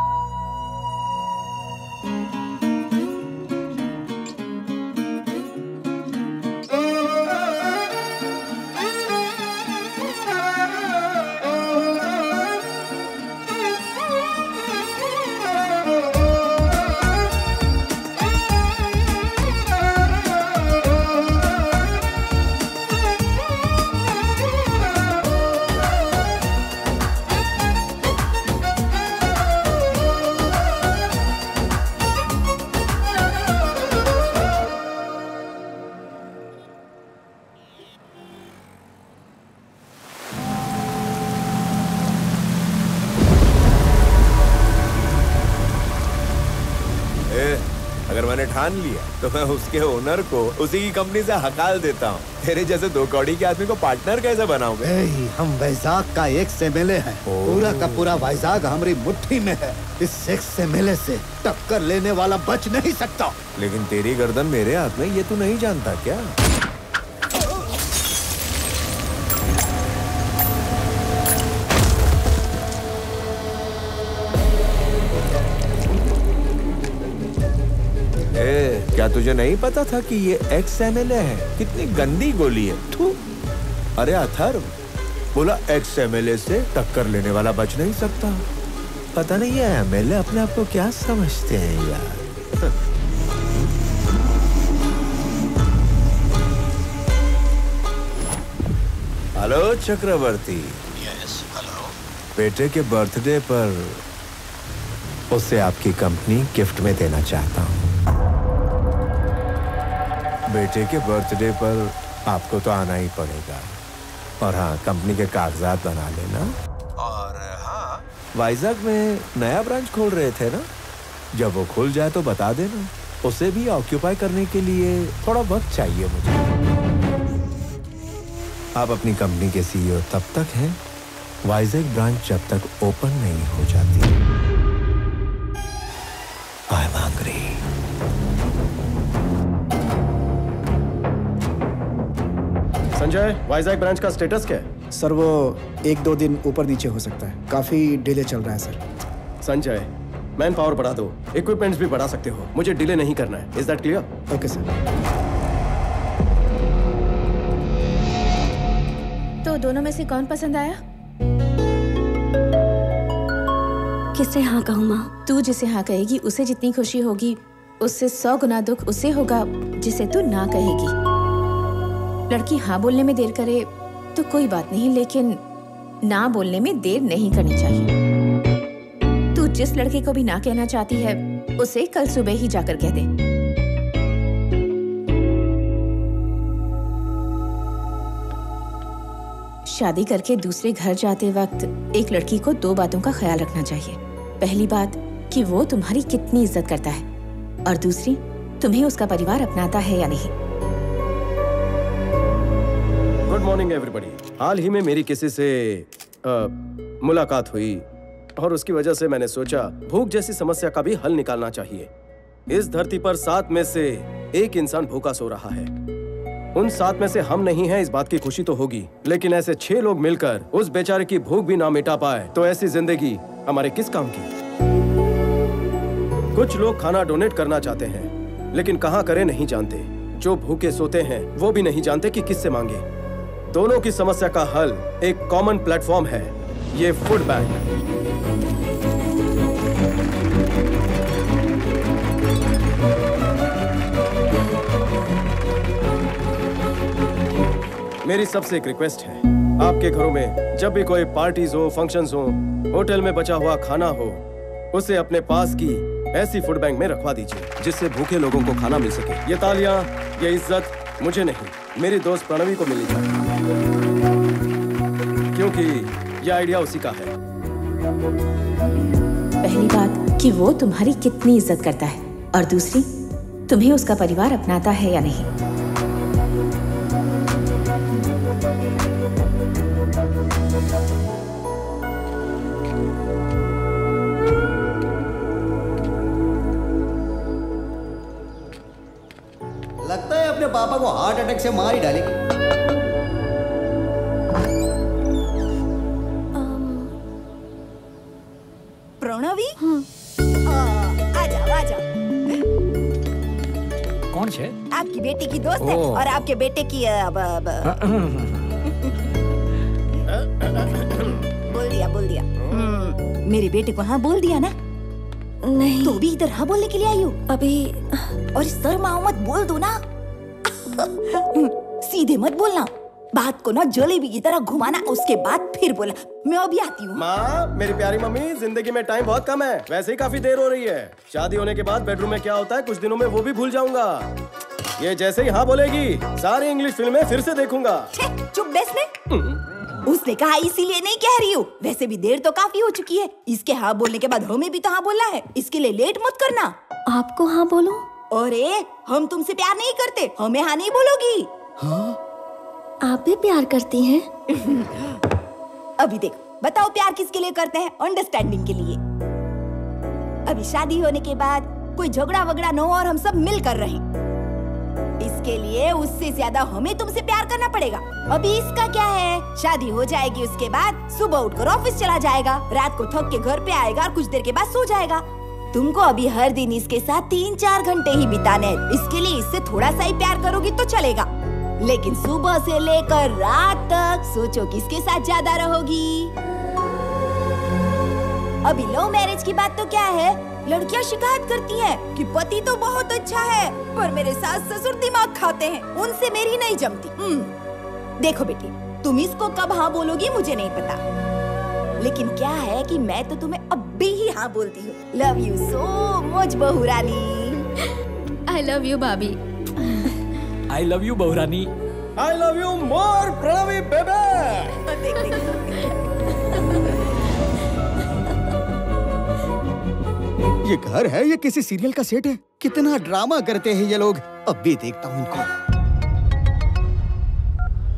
अगर मैंने ठान लिया तो मैं उसके ओनर को उसी की कंपनी से हकाल देता हूँ। तेरे जैसे 2 कौड़ी के आदमी को पार्टनर कैसे बनाऊंगा? हम वैजाग का एक एमएलए हैं। पूरा का पूरा वैजाग हमारी मुट्ठी में है। इस एमएलए से टक्कर लेने वाला बच नहीं सकता। लेकिन तेरी गर्दन मेरे हाथ में, ये तू नहीं जानता क्या? क्या तुझे नहीं पता था कि ये एक्स एमएलए है? कितनी गंदी गोली है। थू। अरे अथर्व, बोला एक्स एमएलए से टक्कर लेने वाला बच नहीं सकता। पता नहीं है एमएलए अपने आप को क्या समझते हैं यार। हेलो चक्रवर्ती। Yes, hello. बेटे के बर्थडे पर उसे आपकी कंपनी गिफ्ट में देना चाहता हूँ। बेटे के बर्थडे पर आपको तो आना ही पड़ेगा। और हाँ, कंपनी के कागजात बना लेना। और हाँ, वाइजैक में नया ब्रांच खोल रहे थे ना, जब वो खुल जाए तो बता देना। उसे भी ऑक्यूपाई करने के लिए थोड़ा वक्त चाहिए मुझे। आप अपनी कंपनी के सीईओ तब तक हैं, वाइजैक ब्रांच जब तक ओपन नहीं हो जाती। I am hungry. Sanjay, Vizag branch का स्टेटस क्या है? सर वो 1-2 दिन ऊपर नीचे हो सकता है, काफी डिले चल रहा है सर। संजय, मैन पावर बढ़ा दो, इक्विपमेंट्स भी बढ़ा सकते हो, मुझे डिले नहीं करना है। Is that clear? Okay sir. तो दोनों में से कौन पसंद आया? किसे हाँ कहूँ माँ? तू जिसे हाँ कहेगी उसे जितनी खुशी होगी, उससे 100 गुना दुख उसे होगा जिसे तू ना कहेगी। लड़की हाँ बोलने में देर करे तो कोई बात नहीं, लेकिन ना बोलने में देर नहीं करनी चाहिए। तू जिस लड़के को भी ना कहना चाहती है उसे कल सुबह ही जाकर कह दे। शादी करके दूसरे घर जाते वक्त एक लड़की को 2 बातों का ख्याल रखना चाहिए। पहली बात कि वो तुम्हारी कितनी इज्जत करता है, और दूसरी तुम्हें उसका परिवार अपनाता है या नहीं। Good morning everybody. हाल ही में मेरी किसी से मुलाकात हुई और उसकी वजह से मैंने सोचा भूख जैसी समस्या का भी हल निकालना चाहिए। इस धरती पर 7 में से 1 इंसान भूखा सो रहा है। उन 7 में से हम नहीं हैं, इस बात की खुशी तो होगी, लेकिन ऐसे 6 लोग मिलकर उस बेचारे की भूख भी ना मिटा पाए तो ऐसी जिंदगी हमारे किस काम की? कुछ लोग खाना डोनेट करना चाहते हैं, लेकिन कहाँ करें नहीं जानते। जो भूखे सोते हैं वो भी नहीं जानते कि किससे मांगे। दोनों की समस्या का हल एक कॉमन प्लेटफॉर्म है, ये फूड बैंक। मेरी सबसे एक रिक्वेस्ट है, आपके घरों में जब भी कोई पार्टीज हो, फंक्शंस हो, होटल में बचा हुआ खाना हो, उसे अपने पास की ऐसी फूड बैंक में रखवा दीजिए जिससे भूखे लोगों को खाना मिल सके। ये तालियां, ये इज्जत मुझे नहीं, मेरी दोस्त प्रणवी को मिलनी चाहिए, क्योंकि ये आइडिया उसी का है। पहली बात कि वो तुम्हारी कितनी इज्जत करता है, और दूसरी तुम्हें उसका परिवार अपनाता है या नहीं। लगता है अपने पापा को हार्ट अटैक से मार ही डालेगी। प्रणवी, आ जाओ। कौन है? आपकी बेटी की दोस्त है और आपके बेटे की बोल दिया। मेरे बेटे को हाँ बोल दिया ना? नहीं। तो भी इधर हाँ बोलने के लिए आई हो अभी? और शर्माओ मत, बोल दो ना। सीधे मत बोलना, बात को ना जलेबी की तरह घुमाना, उसके बाद फिर बोला। मैं अभी आती हूँ। माँ, मेरी प्यारी मम्मी, जिंदगी में टाइम बहुत कम है, वैसे ही काफी देर हो रही है। शादी होने के बाद बेडरूम में क्या होता है कुछ दिनों में वो भी भूल जाऊंगा। ये जैसे ही हाँ बोलेगी सारी इंग्लिश फिल्में फिर से देखूंगा। चुप बैठने। उसने कहा इसीलिए नहीं कह रही हूँ, वैसे भी देर तो काफी हो चुकी है। इसके हाँ बोलने के बाद हमें भी तो हाँ बोलना है, इसके लिए लेट मत करना। आपको हाँ बोलो? अरे हम तुमसे प्यार नहीं करते, हमें हाँ नहीं बोलोगी। हाँ? आप भी प्यार करती हैं? अभी देखो, बताओ प्यार किसके लिए करते हैं? अंडरस्टैंडिंग के लिए। अभी शादी होने के बाद कोई झगड़ा वगड़ा न हो और हम सब मिलकर रहें, इसके लिए उससे ज्यादा हमें तुमसे प्यार करना पड़ेगा। अभी इसका क्या है, शादी हो जाएगी, उसके बाद सुबह उठकर ऑफिस चला जाएगा, रात को थक के घर पे आएगा और कुछ देर के बाद सो जाएगा। तुमको अभी हर दिन इसके साथ 3-4 घंटे ही बिताने हैं, इसके लिए इससे थोड़ा सा ही प्यार करोगी तो चलेगा, लेकिन सुबह से लेकर रात तक सोचो किसके साथ ज्यादा रहोगी। अभी लव मैरिज की बात तो क्या है, लड़कियां शिकायत करती हैं कि पति तो बहुत अच्छा है पर मेरे सास ससुर दिमाग खाते हैं, उनसे मेरी नहीं जमती। देखो बेटी, तुम इसको कब हाँ बोलोगी मुझे नहीं पता, लेकिन क्या है कि मैं तो तुम्हें अब भी ही हाँ बोलती हूँ। लव यू सो मच बहू रानी। आई लव यू भाभी। आई लव यू बहू रानी। I love you more Pranavi baby. ये घर है ये किसी सीरियल का सेट है? कितना ड्रामा करते हैं ये लोग। अब भी देखता हूँ इनको।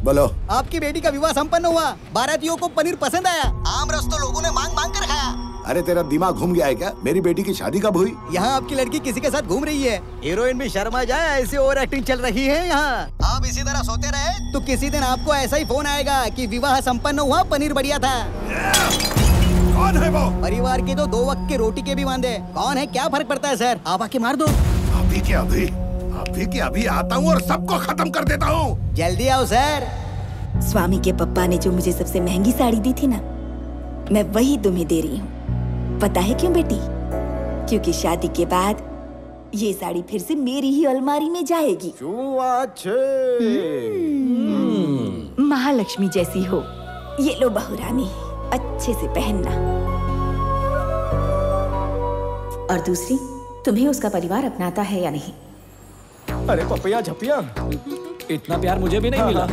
बोलो। आपकी बेटी का विवाह संपन्न हुआ। बारातियों को पनीर पसंद आया। आम रस तो लोगों ने मांग मांग कर खाया। अरे तेरा दिमाग घूम गया है क्या? मेरी बेटी की शादी कब हुई? यहाँ आपकी लड़की किसी के साथ घूम रही है। हीरोइन भी शर्मा जाए, ऐसी ओवर एक्टिंग चल रही है यहाँ। आप इसी तरह सोते रहे तो किसी दिन आपको ऐसा ही फोन आएगा कि विवाह संपन्न हुआ, पनीर बढ़िया था। कौन है वो? परिवार के तो 2 वक्त की रोटी के भी वांदे। कौन है क्या फर्क पड़ता है सर? आप आके मार दो। अभी के अभी आता हूँ और सबको खत्म कर देता हूँ। जल्दी आओ सर। स्वामी के पप्पा ने जो मुझे सबसे महंगी साड़ी दी थी ना, मैं वही तुम्हें दे रही हूँ। पता है क्यों बेटी? क्योंकि शादी के बाद ये साड़ी फिर से मेरी ही अलमारी में जाएगी। महालक्ष्मी जैसी हो। ये लो बहू रानी, अच्छे से पहनना। और दूसरी, तुम्हें उसका परिवार अपनाता है या नहीं? अरे पपिया झपिया, इतना प्यार मुझे भी नहीं मिला।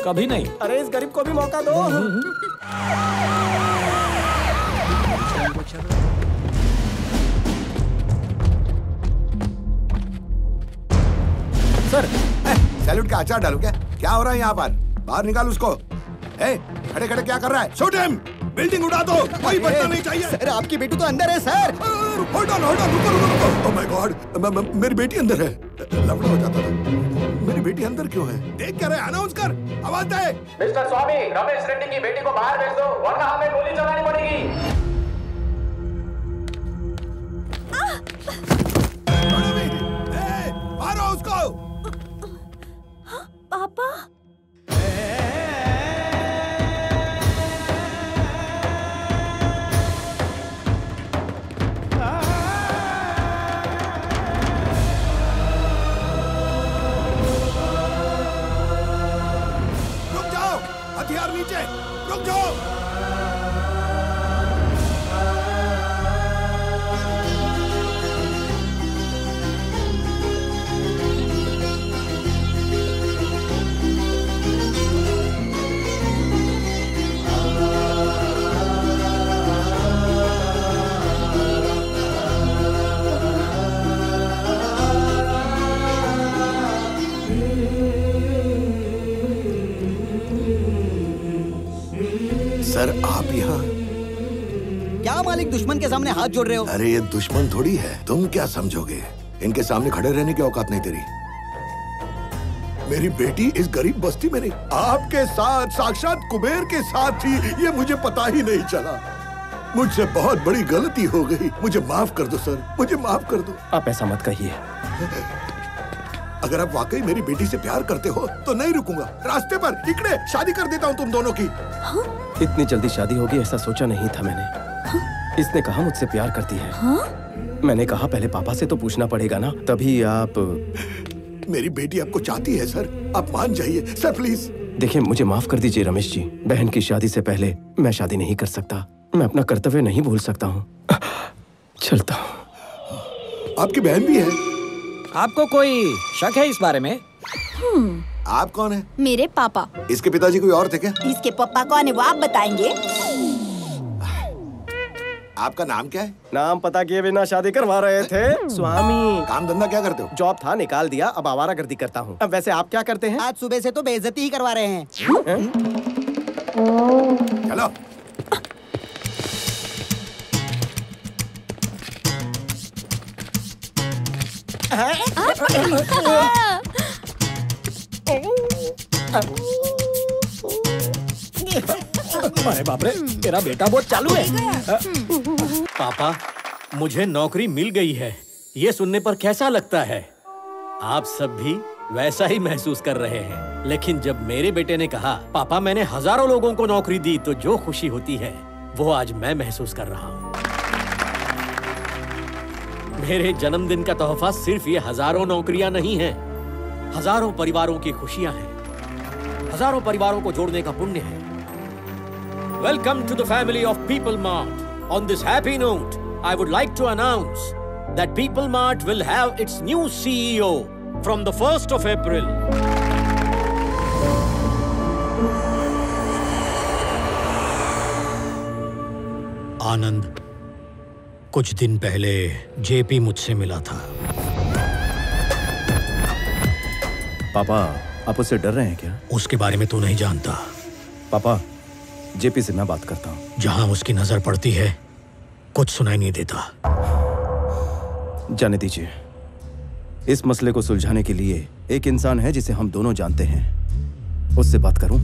कभी नहीं। अरे इस गरीब को भी मौका दो। सर, सैल्यूट का अचार डालू क्या? क्या हो रहा है यहाँ पर? बाहर निकाल उसको। खड़े खड़े क्या कर रहा है? Shoot him! बिल्डिंग उड़ा दो, कोई बचना नहीं चाहिए। सर आपकी बेटी तो अंदर है सर। होल्ड ऑन, रुको। ओह माय गॉड, मेरी बेटी अंदर है। लफड़ा हो जाता था। मेरी बेटी अंदर क्यों है? देख क्या रहे? अनाउंस कर, आवाज दे। मिस्टर स्वामी, रमेश रेड्डी की बेटी को बाहर भेज दो, वरना हमें गोली चलानी पड़ेगी। मारो उसको। पापा। हथियार नीचे, रुक जाओ। सर आप यहाँ? क्या मालिक दुश्मन के सामने हाथ जोड़ रहे हो? अरे ये दुश्मन थोड़ी है, तुम क्या समझोगे? इनके सामने खड़े रहने की औकात नहीं तेरी। मेरी बेटी इस गरीब बस्ती में नहीं, आपके साथ, साक्षात कुबेर के साथ थी। ये मुझे पता ही नहीं चला। मुझसे बहुत बड़ी गलती हो गई। मुझे माफ कर दो सर, मुझे माफ कर दो। आप ऐसा मत कहिए। अगर आप वाकई मेरी बेटी से प्यार करते हो तो नहीं रुकूंगा। रास्ते पर इकड़े शादी कर देता हूँ तुम दोनों की। इतनी जल्दी शादी होगी ऐसा सोचा नहीं था मैंने। इसने कहा मुझसे प्यार करती है। मैंने कहा पहले पापा से तो पूछना पड़ेगा ना, तभी आप। मेरी बेटी आपको चाहती है सर, आप मान जाइए सर प्लीज। देखिए मुझे माफ कर दीजिए रमेश जी, बहन की शादी से पहले मैं शादी नहीं कर सकता। मैं अपना कर्तव्य नहीं भूल सकता हूँ। चलता हूँ। आपकी बहन भी है? आपको कोई शक है इस बारे में? आप कौन है? मेरे पापा। इसके पिताजी कोई और थे क्या? इसके पापा कौन है वो आप बताएंगे? आपका नाम क्या है? नाम पता किए बिना शादी करवा रहे थे। स्वामी। काम धंधा क्या करते हो? जॉब था निकाल दिया, अब आवारागर्दी करता हूँ। अब वैसे आप क्या करते हैं? आज सुबह से तो बेइज्जती ही करवा रहे हैं। चलो। अरे बाप रे, तेरा बेटा बहुत चालू है। पापा, मुझे नौकरी मिल गई है। ये सुनने पर कैसा लगता है? आप सब भी वैसा ही महसूस कर रहे हैं। लेकिन जब मेरे बेटे ने कहा पापा मैंने हजारों लोगों को नौकरी दी, तो जो खुशी होती है वो आज मैं महसूस कर रहा हूँ। मेरे जन्मदिन का तोहफा सिर्फ ये हजारों नौकरियां नहीं हैं, हजारों परिवारों की खुशियां हैं। हजारों परिवारों को जोड़ने का पुण्य है। Welcome to the family of People Mart. On this happy note, I would like to announce that People Mart will have its new CEO from the 1st of April. आनंद, कुछ दिन पहले जेपी मुझसे मिला था। पापा, आप उससे डर रहे हैं क्या? उसके बारे में तू नहीं जानता। पापा, जेपी से मैं बात करता हूँ। जहां उसकी नजर पड़ती है कुछ सुनाई नहीं देता। जाने दीजिए। इस मसले को सुलझाने के लिए एक इंसान है जिसे हम दोनों जानते हैं, उससे बात करूं?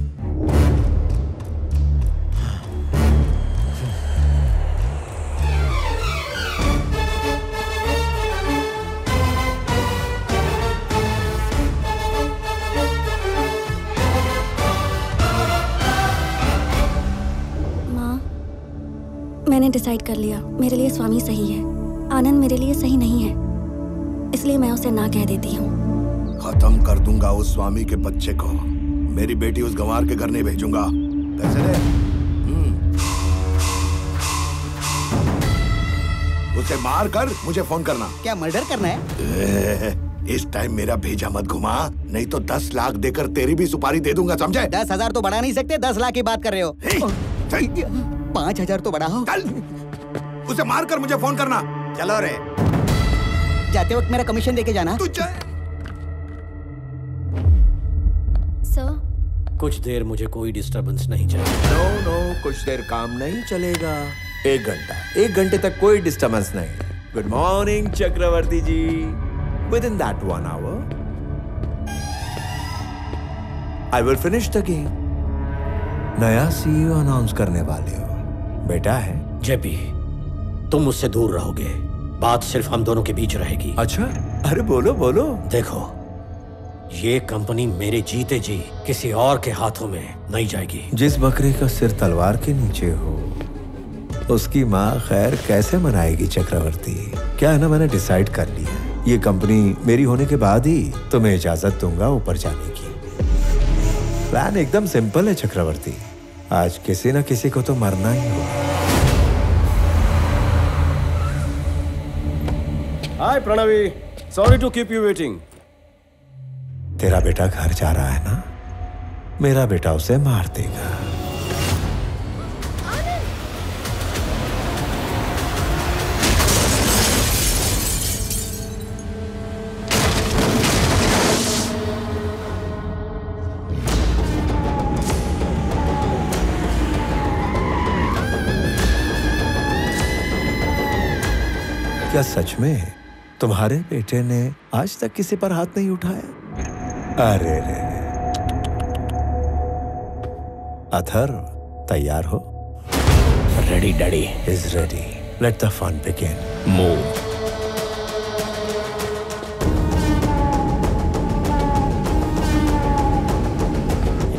मैंने डिसाइड कर लिया, मेरे लिए स्वामी सही है, आनंद मेरे लिए सही नहीं है, इसलिए मैं उसे ना कह देती हूँ। खत्म कर दूंगा उस स्वामी के बच्चे को। मेरी बेटी उस गंवार के घर नहीं भेजूंगा। पैसे दे। उसे मार कर मुझे फोन करना। क्या मर्डर करना है? इस टाइम मेरा भेजा मत घुमा, नहीं तो 10 लाख देकर तेरी भी सुपारी दे दूंगा, समझे? 10,000 तो बढ़ा नहीं सकते, 10 लाख की बात कर रहे हो। 5,000 तो बढ़ाओ। उसे मार कर मुझे फोन करना। चलो रे। जाते वक्त मेरा कमीशन देके जाना। सर, कुछ देर मुझे कोई डिस्टरबेंस नहीं चाहिए। नो, कुछ देर काम नहीं चलेगा। 1 घंटा, 1 घंटे तक कोई डिस्टरबेंस नहीं। Good morning Chakravarti ji. Within that 1 hour, I will finish the game. नया CEO अनाउंस करने वाले हो, बेटा है। जेपी, तुम मुझसे दूर रहोगे, बात सिर्फ हम दोनों के बीच रहेगी। अच्छा, अरे बोलो बोलो। देखो, ये कंपनी मेरे जीते जी किसी और के हाथों में नहीं जाएगी। जिस बकरे का सिर तलवार के नीचे हो, उसकी माँ खैर कैसे मनाएगी चक्रवर्ती? क्या है ना, मैंने डिसाइड कर लिया, ये कंपनी मेरी होने के बाद ही तुम्हें इजाजत दूंगा ऊपर जाने की। प्लान एकदम सिंपल है चक्रवर्ती, आज किसी न किसी को तो मरना ही होगा। Hi Pranavi, sorry to keep you waiting. तेरा बेटा घर जा रहा है ना, मेरा बेटा उसे मार देगा। क्या सच में तुम्हारे बेटे ने आज तक किसी पर हाथ नहीं उठाया? अरे रे, अथर तैयार हो? Ready daddy. Is ready. Let the fun begin. Move.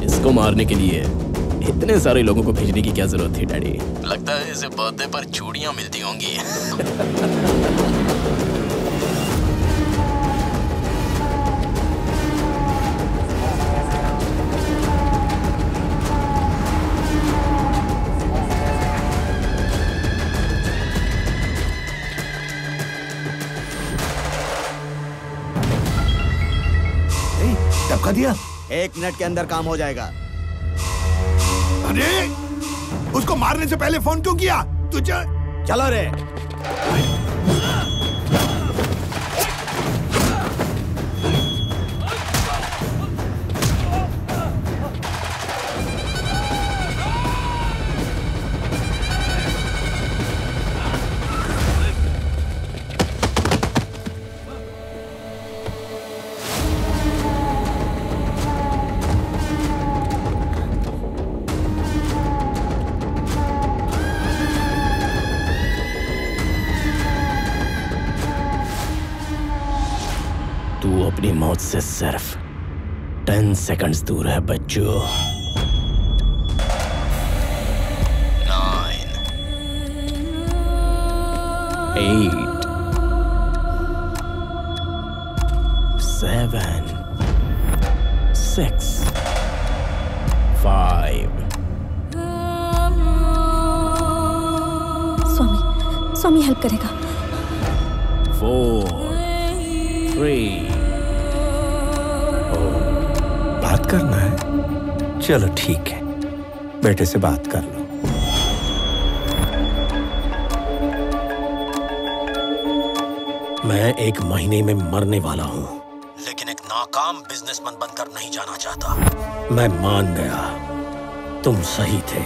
इसको मारने के लिए इतने सारे लोगों को भेजने की क्या जरूरत थी डैडी? लगता है इसे बर्थडे पर चूड़ियां मिलती होंगी। टपका दिया। 1 मिनट के अंदर काम हो जाएगा। अरे, उसको मारने से पहले फोन क्यों किया? तुझे चलो रे। तू अपनी मौत से सिर्फ 10 सेकंड्स दूर है बच्चों। 9, 8, 7, 6, स्वामी हेल्प करेगा। 4 3 बात करना है? चलो ठीक है, बेटे से बात कर लो। मैं 1 महीने में मरने वाला हूं, लेकिन एक नाकाम बिजनेसमैन बनकर नहीं जाना चाहता। मैं मान गया, तुम सही थे।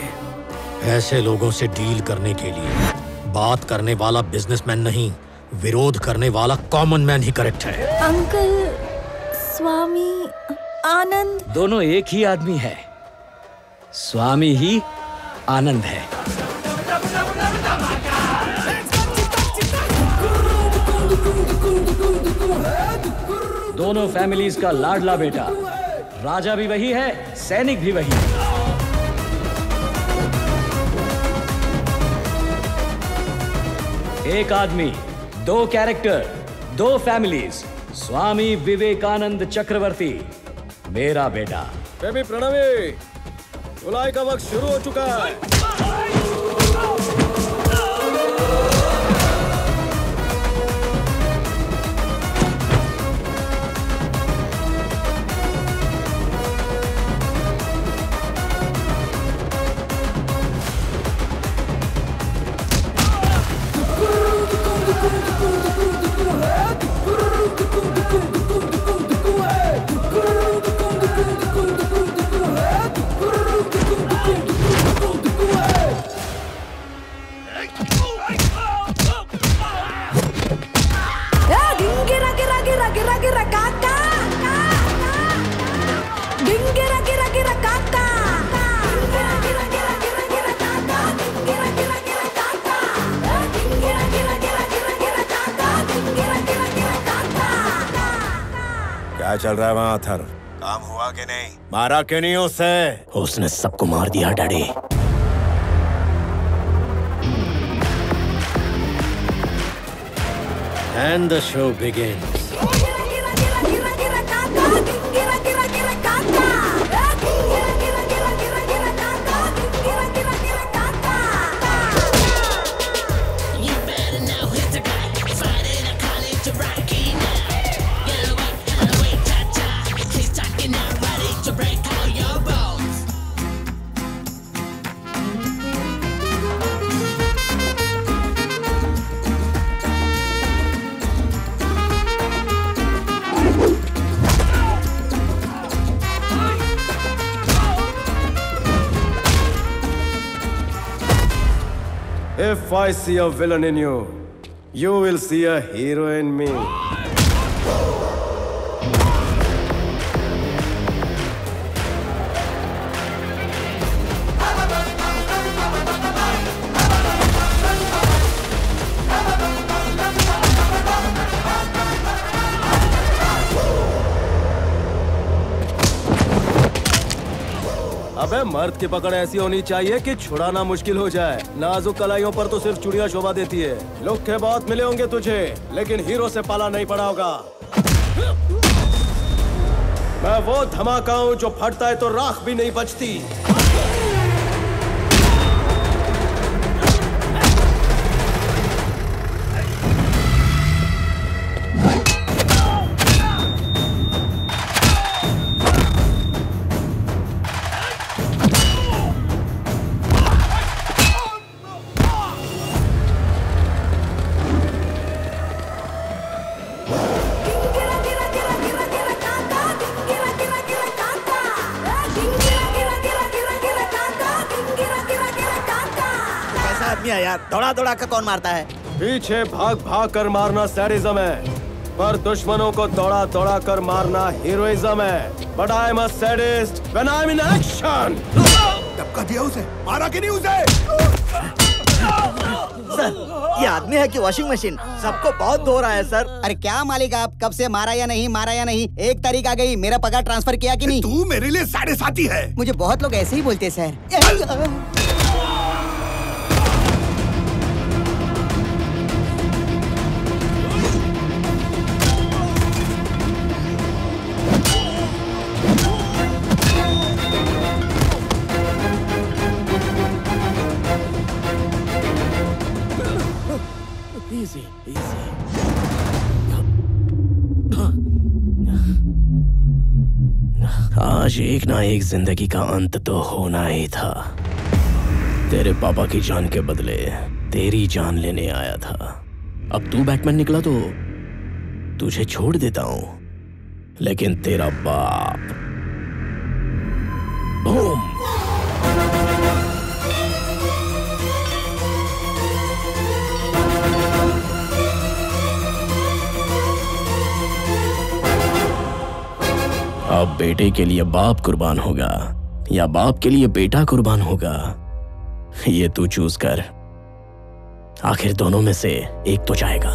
ऐसे लोगों से डील करने के लिए बात करने वाला बिजनेसमैन नहीं, विरोध करने वाला कॉमन मैन ही करेक्ट है। अंकल, स्वामी, आनंद दोनों एक ही आदमी है। स्वामी ही आनंद है। दोनों फैमिलीज का लाडला बेटा। राजा भी वही है, सैनिक भी वही है। एक आदमी, 2 कैरेक्टर, 2 फैमिलीज। स्वामी विवेकानंद चक्रवर्ती, मेरा बेटा। बेबी प्रणवी, धुलाई का वक्त शुरू हो चुका है। क्या चल रहा है वहाँ अथर? काम हुआ कि नहीं? मारा क्यों नहीं उसे? उसने सबको मार दिया daddy. And the show begins. If I see a villain in you, you will see a hero in me. अबे मर्द की पकड़ ऐसी होनी चाहिए कि छुड़ाना मुश्किल हो जाए। नाजुक कलाइयों पर तो सिर्फ चुड़िया शोभा देती है। लुक के बहुत मिले होंगे तुझे, लेकिन हीरो से पाला नहीं पड़ा होगा। मैं वो धमाका हूँ जो फटता है तो राख भी नहीं बचती। यार दौड़ा दौड़ा कर कौन मारता है? पीछे भाग भाग कर मारना सैडिज्म है, पर दुश्मनों को दौड़ा दौड़ा कर मारना हीरोइज्म है। But I'm a sadist when I'm in action. धक्का दिया उसे, मारा कि नहीं उसे? सर, ये आदमी है कि वॉशिंग मशीन? सबको बहुत धो रहा है सर। अरे क्या मालिक आप, कब से मारा या नहीं मारा या नहीं? 1 तारीख आ गई, मेरा पगार ट्रांसफर किया कि नहीं? तू मेरे लिए साढ़े साथी है। मुझे बहुत लोग ऐसे ही बोलते हैं सर। आज एक ना एक जिंदगी का अंत तो होना ही था। तेरे पापा की जान के बदले तेरी जान लेने आया था। अब तू बैटमैन निकला तो तुझे छोड़ देता हूं, लेकिन तेरा बाप बूम। अब बेटे के लिए बाप कुर्बान होगा या बाप के लिए बेटा कुर्बान होगा, ये तू चूज कर। आखिर दोनों में से एक तो जाएगा।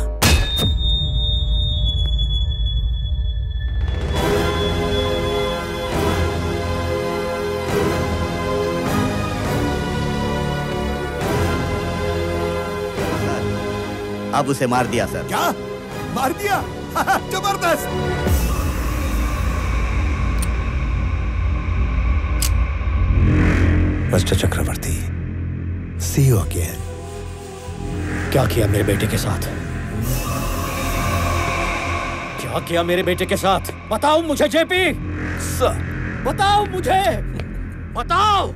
अब उसे मार दिया सर। क्या मार दिया? जबरदस्त। Mister Chakravarti, see you again. क्या किया मेरे बेटे के साथ? क्या किया मेरे बेटे के साथ? बताओ मुझे जेपी। सर, बताओ मुझे, बताओ।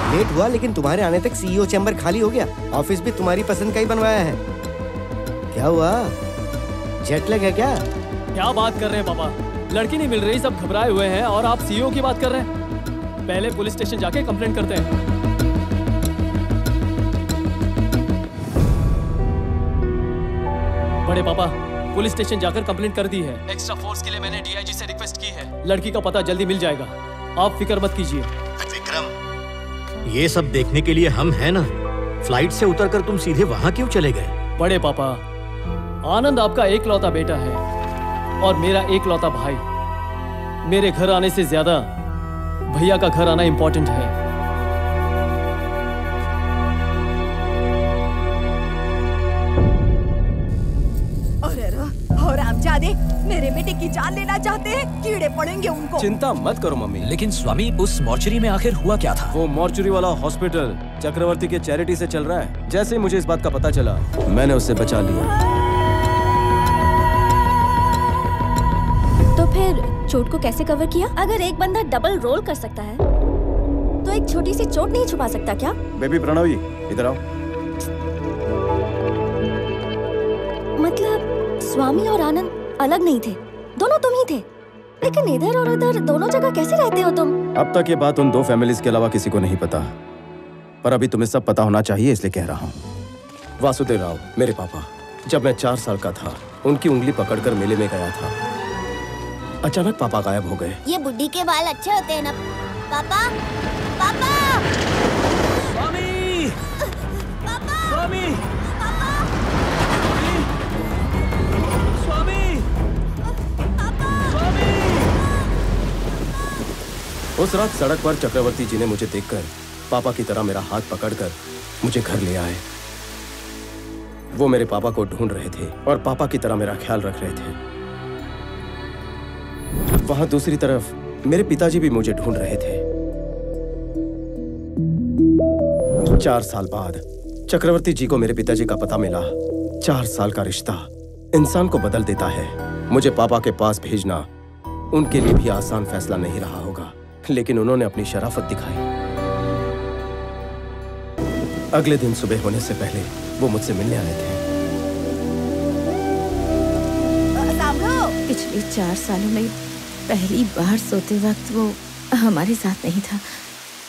लेट हुआ, लेकिन तुम्हारे आने तक सीईओ चैम्बर खाली हो गया। ऑफिस भी तुम्हारी पसंद का ही बनवाया है। क्या हुआ, जेट लैग है क्या? क्या बात कर रहे हैं पापा, लड़की नहीं मिल रही, सब घबराए हुए हैं और आप सीईओ की बात कर रहे हैं। पहले पुलिस स्टेशन जाके कंप्लेंट करते हैं। बड़े पापा, पुलिस स्टेशन जाकर कंप्लेंट कर दी है। एक्स्ट्रा फोर्स के लिए मैंने डीआईजी से रिक्वेस्ट की है। लड़की का पता जल्दी मिल जाएगा, आप फिक्र मत कीजिए। विक्रम, ये सब देखने के लिए हम हैं ना। फ्लाइट से उतरकर तुम सीधे वहां क्यों चले गए? बड़े पापा, आनंद आपका एकलौता बेटा है और मेरा एकलौता भाई। मेरे घर आने से ज्यादा भैया का घर आना इंपॉर्टेंट है। और आमजादे मेरे बेटे की जान लेना चाहते हैं, कीड़े पड़ेंगे उनको। चिंता मत करो मम्मी। लेकिन स्वामी, उस मॉर्चरी में आखिर हुआ क्या था? वो मॉर्चरी वाला हॉस्पिटल चक्रवर्ती के चैरिटी से चल रहा है। जैसे ही मुझे इस बात का पता चला, मैंने उसे बचा लिया। तो फिर चोट को कैसे कवर किया? अगर एक बंदा डबल रोल कर सकता है, तो एक छोटी सी चोट नहीं छुपा सकता क्या? बेबी प्रणवी, इधर आओ। मतलब स्वामी और आनंद अलग नहीं थे, दोनों तुम ही थे। लेकिन इधर और उधर दोनों जगह कैसे रहते हो तुम? अब तक ये बात उन दो फैमिलीज के अलावा किसी को नहीं पता, पर अभी तुम्हें सब पता होना चाहिए, इसलिए कह रहा हूँ। वासुदेव राव, मेरे पापा, जब मैं 4 साल का था, उनकी उंगली पकड़कर मेले में गया था। अचानक पापा गायब हो गए। ये बुड्ढी के बाल अच्छे होते हैं ना पापा? पापा! स्वामी! पापा! स्वामी! उस रात सड़क पर चक्रवर्ती जी ने मुझे देखकर पापा की तरह मेरा हाथ पकड़कर मुझे घर ले आए। वो मेरे पापा को ढूंढ रहे थे और पापा की तरह मेरा ख्याल रख रहे थे। वहां दूसरी तरफ मेरे पिताजी भी मुझे ढूंढ रहे थे। 4 साल बाद चक्रवर्ती जी को मेरे पिताजी का पता मिला। 4 साल का रिश्ता इंसान को बदल देता है। मुझे पापा के पास भेजना उनके लिए भी आसान फैसला नहीं रहा होगा, लेकिन उन्होंने अपनी शराफत दिखाई। अगले दिन सुबह होने से पहले वो मुझसे मिलने आए थे। पिछले 4 सालों में पहली बार सोते वक्त वो हमारे साथ नहीं था।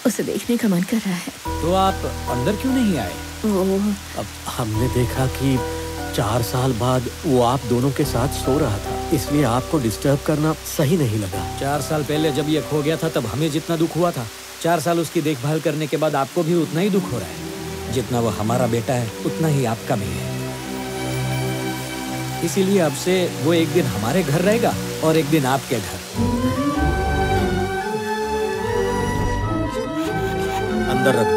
उसे देखने का मन कर रहा है। तो आप अंदर क्यों नहीं आए? वो अब हमने देखा कि 4 साल बाद वो आप दोनों के साथ सो रहा था, इसलिए आपको डिस्टर्ब करना सही नहीं लगा। 4 साल पहले जब ये खो गया था, तब हमें जितना दुख हुआ था, 4 साल उसकी देखभाल करने के बाद आपको भी उतना ही दुख हो रहा है। जितना वो हमारा बेटा है, उतना ही आपका भी है। इसीलिए अब से वो एक दिन हमारे घर रहेगा और एक दिन आपके घर। अंदर रख दो।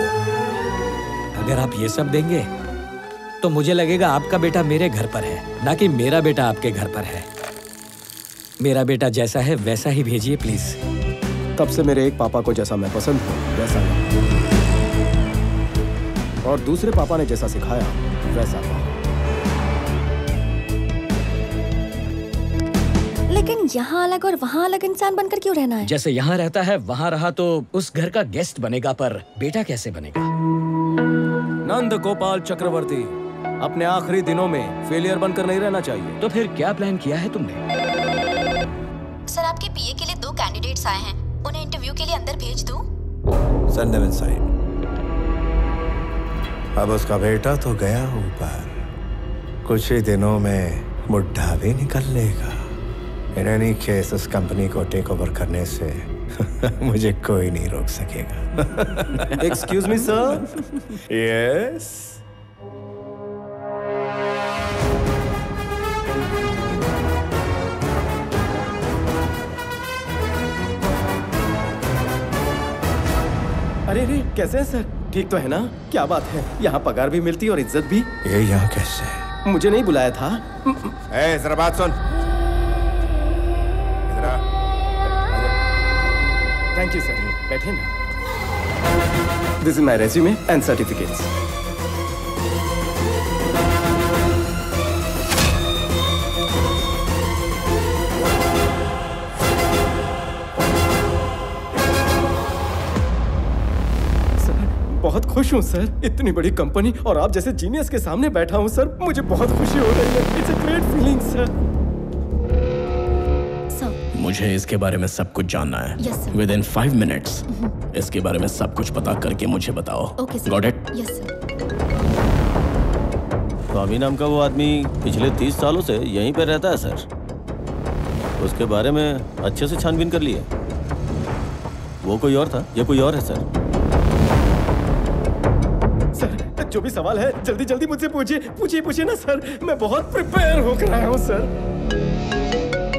अगर आप ये सब देंगे तो मुझे लगेगा आपका बेटा मेरे घर पर है, ना कि मेरा बेटा आपके घर पर है। मेरा बेटा जैसा है वैसा ही भेजिए प्लीज। तब से मेरे एक पापा को जैसा मैं पसंद हूँ वैसा नहीं, और दूसरे पापा ने जैसा सिखाया वैसा। लेकिन यहाँ अलग और वहाँ अलग इंसान बनकर क्यों रहना है? जैसे यहाँ रहता है वहाँ रहा तो उस घर का गेस्ट बनेगा, पर बेटा कैसे बनेगा? नंद गोपाल चक्रवर्ती, अपने आखिरी दिनों में फेलियर बनकर नहीं रहना चाहिए। तो फिर क्या प्लान किया है तुमने? सर, आपके पीए के लिए 2 कैंडिडेट्स आए हैं, उन्हें इंटरव्यू के लिए अंदर भेज दूं? Send them inside. अब उसका बेटा तो गया ऊपर, कुछ ही दिनों में बुढ़ा भी निकल लेगा। इन एनी केस उस कंपनी को टेक ओवर करने से मुझे कोई नहीं रोक सकेगा। Excuse me sir. यस। अरे रे, कैसे हैं सर? ठीक तो है ना? क्या बात है, यहाँ पगार भी मिलती और इज्जत भी। ये यहाँ कैसे? मुझे नहीं बुलाया था। जरा बात सुन। थैंक यू सर, बैठे ना। This is my resume and certificates. बहुत खुश हूँ सर, इतनी बड़ी कंपनी और आप जैसे जीनियस के सामने बैठा हूँ सर, मुझे बहुत खुशी हो रही है। It's a great feeling sir. मुझे इसके बारे में सब कुछ जानना है। Yes, sir. Within 5 minutes इसके बारे में सब कुछ पता करके मुझे बताओ। Okay, sir. Got it? Yes, sir. स्वामी नाम का वो आदमी पिछले 30 सालों से यहीं पे रहता है सर। उसके बारे में अच्छे से छानबीन कर लिए। वो कोई और था, ये कोई और है सर। सर, जो भी सवाल है जल्दी जल्दी मुझसे पूछिए ना सर, मैं बहुत प्रिपेयर होकर आया हूँ सर।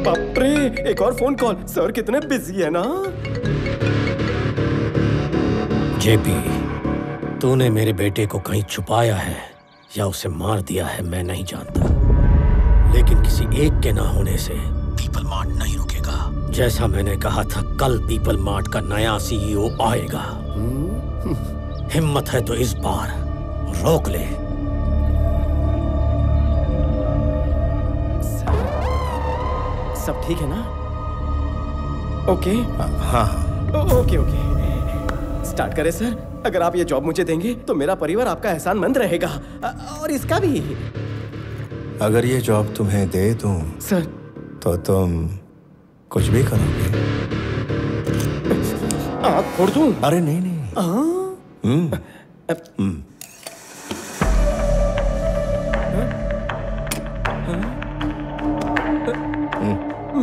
बाप रे, एक और फोन कॉल। सर कितने बिजी है ना। जेपी, तूने मेरे बेटे को कहीं छुपाया है या उसे मार दिया है मैं नहीं जानता, लेकिन किसी एक के ना होने से पीपल मार्ट नहीं रुकेगा। जैसा मैंने कहा था, कल पीपल मार्ट का नया सीईओ आएगा। हिम्मत है तो इस बार रोक ले। सब ठीक है ना? ओके। हाँ। ओके। स्टार्ट करें सर। अगर आप ये जॉब मुझे देंगे तो मेरा परिवार आपका एहसानमंद रहेगा, और इसका भी। अगर ये जॉब तुम्हें दे दूं सर, तो तुम कुछ भी करोगे? आँख फोड़ दूं? अरे नहीं।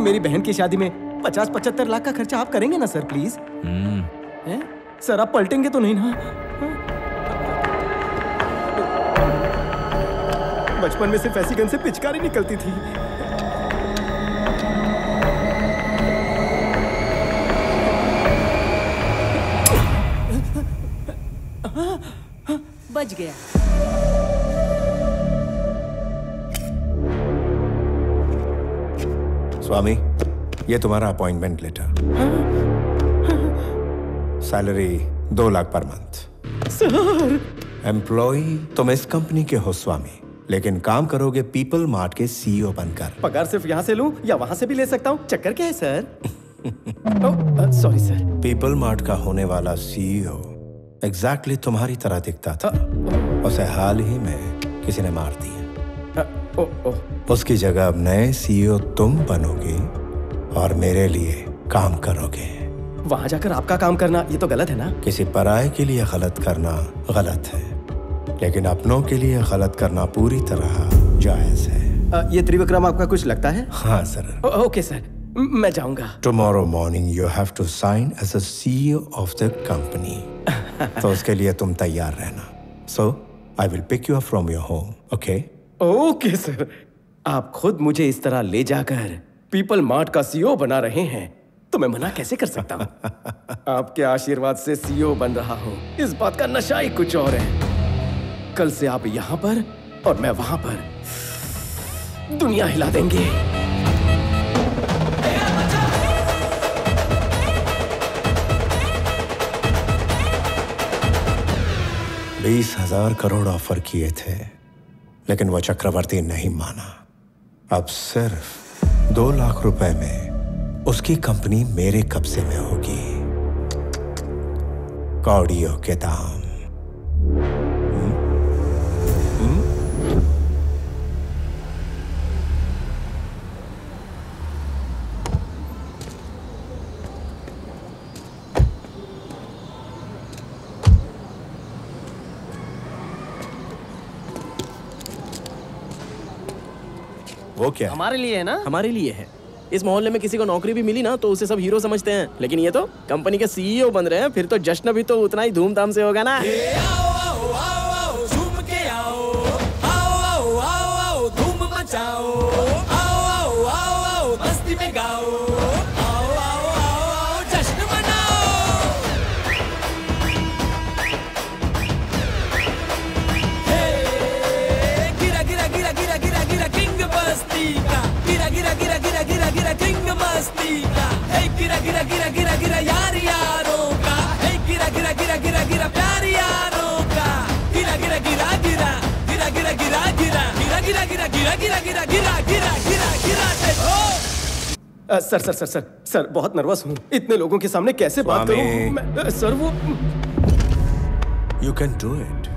मेरी बहन की शादी में 50-75 लाख का खर्चा आप करेंगे ना सर, प्लीज? सर, आप पलटेंगे तो नहीं ना? बचपन में सिर्फ ऐसी गन से पिचकारी निकलती थी। बच गया। स्वामी, ये तुम्हारा appointment letter. Salary 2 lakh per month. Sir, employ तुम इस कंपनी के हो स्वामी, लेकिन काम करोगे पीपल मार्ट के सीईओ बनकर। पगार सिर्फ यहाँ से लूं या वहाँ से भी ले सकता हूँ? चक्कर क्या है sir? Sorry sir. People mart का होने वाला सीईओ एग्जैक्टली तुम्हारी तरह दिखता था। उसे हाल ही में किसी ने मार दिया। उसकी जगह अब नए सीईओ तुम बनोगे और मेरे लिए काम करोगे। वहाँ जाकर आपका काम करना ये तो गलत है ना? किसी पराये के लिए गलत करना गलत है, लेकिन अपनों के लिए गलत करना पूरी तरह जायज है। ये त्रिविक्रम आपका कुछ लगता है? हाँ सर। ओके सर, मैं जाऊंगा। Tomorrow morning you have to sign as a CEO of the company. तो उसके लिए तुम तैयार रहना। So I will pick you up from your home, okay? Okay sir, आप खुद मुझे इस तरह ले जाकर पीपल मार्ट का सीईओ बना रहे हैं तो मैं मना कैसे कर सकता हूँ? आपके आशीर्वाद से सीईओ बन रहा हूँ, इस बात का नशा ही कुछ और है। कल से आप यहाँ पर और मैं वहां पर दुनिया हिला देंगे। 20,000 करोड़ ऑफर किए थे, लेकिन वो चक्रवर्ती नहीं माना। अब सिर्फ 2 लाख रुपए में उसकी कंपनी मेरे कब्जे में होगी। कौड़ियों के दाम। वो क्या? हमारे लिए है ना? हमारे लिए है। इस मोहल्ले में किसी को नौकरी भी मिली ना तो उसे सब हीरो समझते हैं, लेकिन ये तो कंपनी के सीईओ बन रहे हैं, फिर तो जश्न भी तो उतना ही धूमधाम से होगा ना। धूम मचाओ, आओ आओ आओ आओ मस्ती में गाओ, आओ आओ आओ जश्न मनाओ। गिरा गिरा गिरा गिरा गिरा गिरा किंग बस्ती का, गिरा गिरा गिरा गिरा गिरा गिरा किंग मस्ती का, हे गिरा गिरा गिरा गिरा गिरा यार यारों का, हे गिरा गिरा गिरा गिरा गिरा प्यार यारों का, गिरा गिरा गिरा गिरा गिरा गिरा गिरा गिरा गिरा गिरा गिरा गिरा गिरा गिरा गिरा गिरा गिरा गिरा देखो। सर बहुत नर्वस हूँ। इतने लोगों के सामने कैसे बात करूँ? सर वो यू कैन डू इट।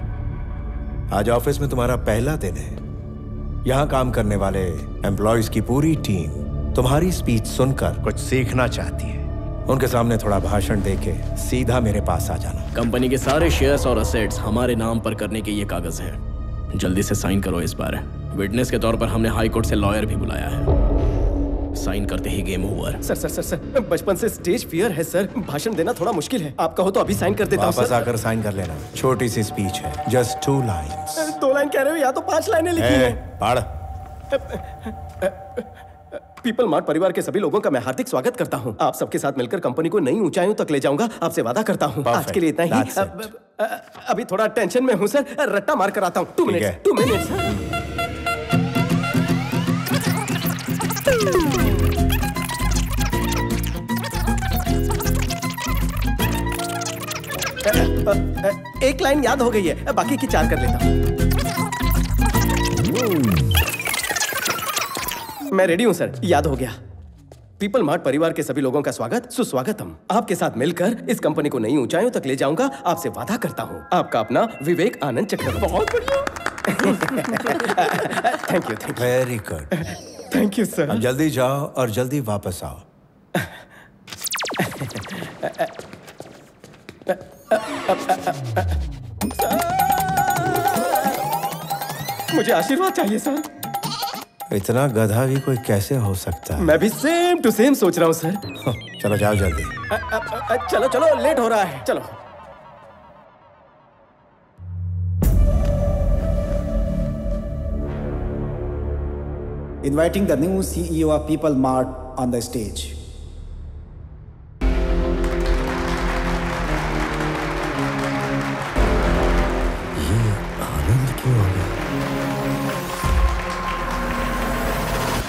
आज ऑफिस में तुम्हारा पहला दिन है। यहाँ काम करने वाले एम्प्लॉयज की पूरी टीम तुम्हारी स्पीच सुनकर कुछ सीखना चाहती है। उनके सामने थोड़ा भाषण देके सीधा मेरे पास आ जाना। कंपनी के सारे शेयर्स और असेट्स हमारे नाम पर करने के ये कागज हैं। जल्दी से साइन करो इस बार। विटनेस के तौर पर हमने हाई कोर्ट से लॉयर भी बुलाया है। साइन करते ही गेम ओवर। सर बचपन से स्टेज फियर है सर, भाषण देना थोड़ा मुश्किल है। आप कहो तो अभी साइन कर देता हूँ। वापस आकर साइन कर लेना। छोटी सी स्पीच है, जस्ट 2 लाइन्स। 2 लाइन कह रहे हो या तो 5 लाइनें लिखी हैं। पढ़। पीपल मार्ट परिवार के सभी लोगों का मैं हार्दिक स्वागत करता हूँ। आप सबके साथ मिलकर कंपनी को नई ऊंचाइयों तक ले जाऊंगा, आपसे वादा करता हूँ। आज के लिए इतना ही। अभी थोड़ा टेंशन में हूँ सर, रट्टा मार कर आता हूँ। 2 मिनट। एक लाइन याद हो गई है, बाकी की 4 कर लेता हूँ। मैं रेडी हूँ सर, याद हो गया। पीपल मार्ट परिवार के सभी लोगों का स्वागत सुस्वागतम। आपके साथ मिलकर इस कंपनी को नई ऊंचाइयों तक ले जाऊंगा, आपसे वादा करता हूँ। आपका अपना विवेक आनंद चक्रवर्ती। बहुत बढ़िया। Thank you. Very good. Thank you sir. अब जल्दी जाओ और जल्दी वापस आओ। मुझे आशीर्वाद चाहिए सर। इतना गधा भी कोई कैसे हो सकता है? मैं भी सेम टू सेम सोच रहा हूँ सर। चलो जाओ जल्दी। चलो चलो, लेट हो रहा है, चलो। Inviting the new CEO of People Mart on the stage.